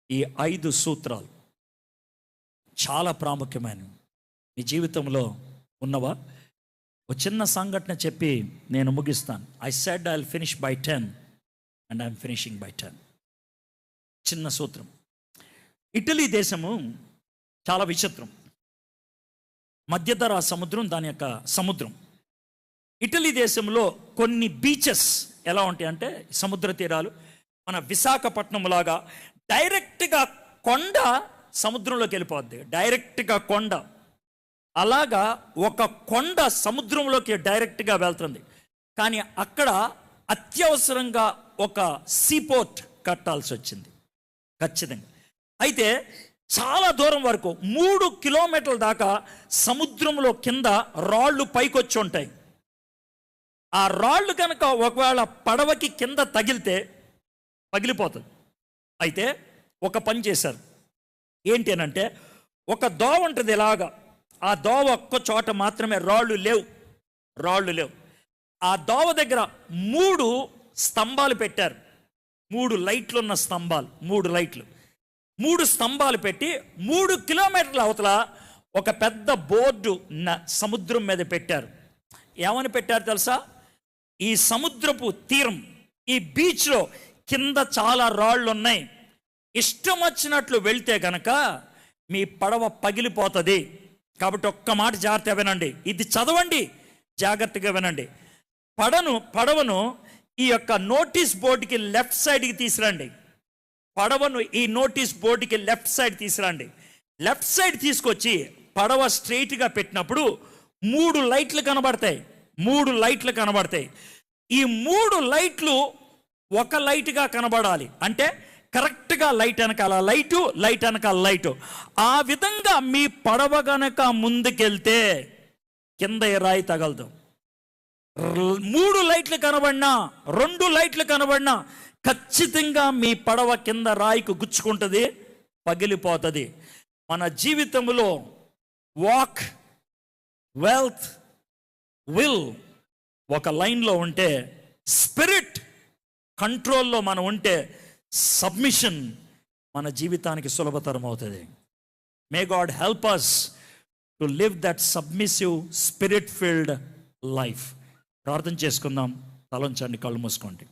ఈ 5 సూత్రాలు చాలా ప్రాముఖ్యమైనవి. మీ జీవితంలో ఉన్నవా? ఒక చిన్న సంఘటన చెప్పి నేను ముగిస్తాను. I said I will finish by 10 and I'm finishing by 10. చిన్న సూత్రం. ఇటలీ దేశము చాలా విచిత్రం. మధ్యధరా సముద్రం దాని యొక్క సముద్రం. ఇటలీ దేశంలో కొన్ని బీచెస్ ఎలా ఉంటాయి అంటే, సముద్ర తీరాలు మన విశాఖపట్నం లాగా డైరెక్ట్గా కొండ సముద్రంలోకి వెళ్ళిపోద్ది. డైరెక్ట్గా కొండ, అలాగా ఒక కొండ సముద్రంలోకి డైరెక్ట్గా వెళ్తుంది. కానీ అక్కడ అత్యవసరంగా ఒక సీపోర్ట్ కట్టాల్సి వచ్చింది ఖచ్చితంగా. అయితే చాలా దూరం వరకు 3 కిలోమీటర్ల దాకా సముద్రంలో కింద రాళ్ళు పైకొచ్చి ఉంటాయి. ఆ రాళ్ళు కనుక ఒకవేళ పడవకి కింద తగిలితే పగిలిపోతుంది. అయితే ఒక పని చేశారు. ఏంటి అని అంటే, ఒక దోవ ఉంటుంది ఇలాగా. ఆ దోవ ఒక్క చోట మాత్రమే, రాళ్ళు లేవు. ఆ దోవ దగ్గర 3 స్తంభాలు పెట్టారు. 3 లైట్లు ఉన్న స్తంభాలు, 3 లైట్లు, 3 స్తంభాలు పెట్టి 3 కిలోమీటర్ల అవతల ఒక పెద్ద బోర్డు సముద్రం మీద పెట్టారు. ఏమని పెట్టారు తెలుసా? ఈ సముద్రపు తీరం, ఈ బీచ్లో కింద చాలా రాళ్ళు ఉన్నాయి. ఇష్టం వచ్చినట్లు వెళ్తే గనక మీ పడవ పగిలిపోతుంది. కాబట్టి ఒక్క మాట జాగ్రత్తగా వినండి, ఇది చదవండి, జాగ్రత్తగా వినండి. పడవను ఈ యొక్క నోటీస్ బోర్డుకి లెఫ్ట్ సైడ్కి తీసుకురండి. పడవను ఈ నోటీస్ బోర్డుకి లెఫ్ట్ సైడ్ తీసుకురండి. లెఫ్ట్ సైడ్ తీసుకొచ్చి పడవ స్ట్రైట్గా పెట్టినప్పుడు 3 లైట్లు కనబడతాయి. 3 లైట్లు కనబడతాయి. ఈ 3 లైట్లు ఒక లైట్గా కనబడాలి. అంటే కరెక్ట్గా లైట్ వెనకాల లైటు, లైట్ వెనకాల లైటు. ఆ విధంగా మీ పడవ గనక ముందుకెళ్తే కింద ఏ రాయి తగలదు. 3 లైట్లు కనబడినా, 2 లైట్లు కనబడినా ఖచ్చితంగా మీ పడవ కింద రాయికి గుచ్చుకుంటుంది, పగిలిపోతుంది. మన జీవితంలో వాక్, వెల్త్, విల్ ఒక లైన్లో ఉంటే, స్పిరిట్ కంట్రోల్లో మనం ఉంటే, సబ్మిషన్ మన జీవితానికి సులభతరం అవుతుంది. May God help us to live that submissive spirit field life. ప్రార్థన చేసుకుందాం. తలంచండి, కళ్ళు మూసుకోండి.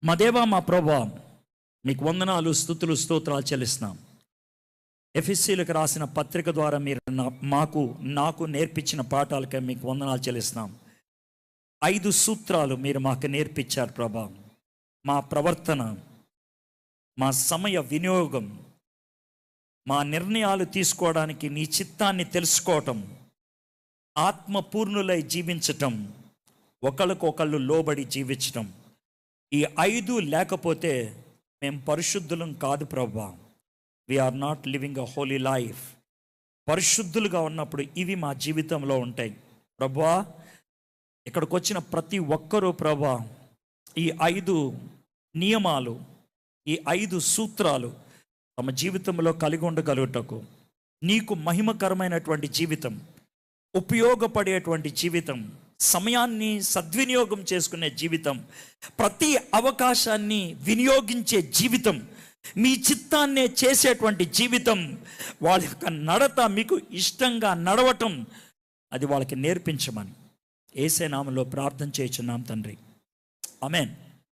మా దేవా, మా ప్రభువా, మీకు వందనాలు, స్తుతులు, స్తోత్రాలు చెల్లిస్తున్నాం. ఎఫెసీలకు రాసిన పత్రిక ద్వారా మీరు నాకు నేర్పించిన పాఠాలకే మీకు వందనాలు చెల్లిస్తున్నాం. 5 సూత్రాలు మీరు మాకు నేర్పించారు ప్రభా. మా ప్రవర్తన, మా సమయ వినియోగం, మా నిర్ణయాలు తీసుకోవడానికి నీ చిత్తాన్ని తెలుసుకోవటం, ఆత్మపూర్ణులై జీవించటం, ఒకళ్ళకొకళ్ళు లోబడి జీవించటం, ఈ 5 లేకపోతే మేము పరిశుద్ధులం కాదు ప్రభా. We are not living a holy life. పరిశుద్ధులుగా ఉన్నప్పుడు ఇవి మా జీవితంలో ఉంటాయి ప్రభా. ఇక్కడికి వచ్చిన ప్రతి ఒక్కరూ ప్రభా ఈ 5 నియమాలు, ఈ 5 సూత్రాలు తమ జీవితంలో కలిగి ఉండగలుగుటకు, నీకు మహిమకరమైనటువంటి జీవితం, ఉపయోగపడేటువంటి జీవితం, సమయాన్ని సద్వినియోగం చేసుకునే జీవితం, ప్రతి అవకాశాన్ని వినియోగించే జీవితం, మీ చిత్తాన్నే చేసేటువంటి జీవితం, వాళ్ళ యొక్క నడత మీకు ఇష్టంగా నడవటం, అది వాళ్ళకి నేర్పించమని యేసు నామములో ప్రార్థన చేయుచున్నాం తండ్రి. ఆమేన్.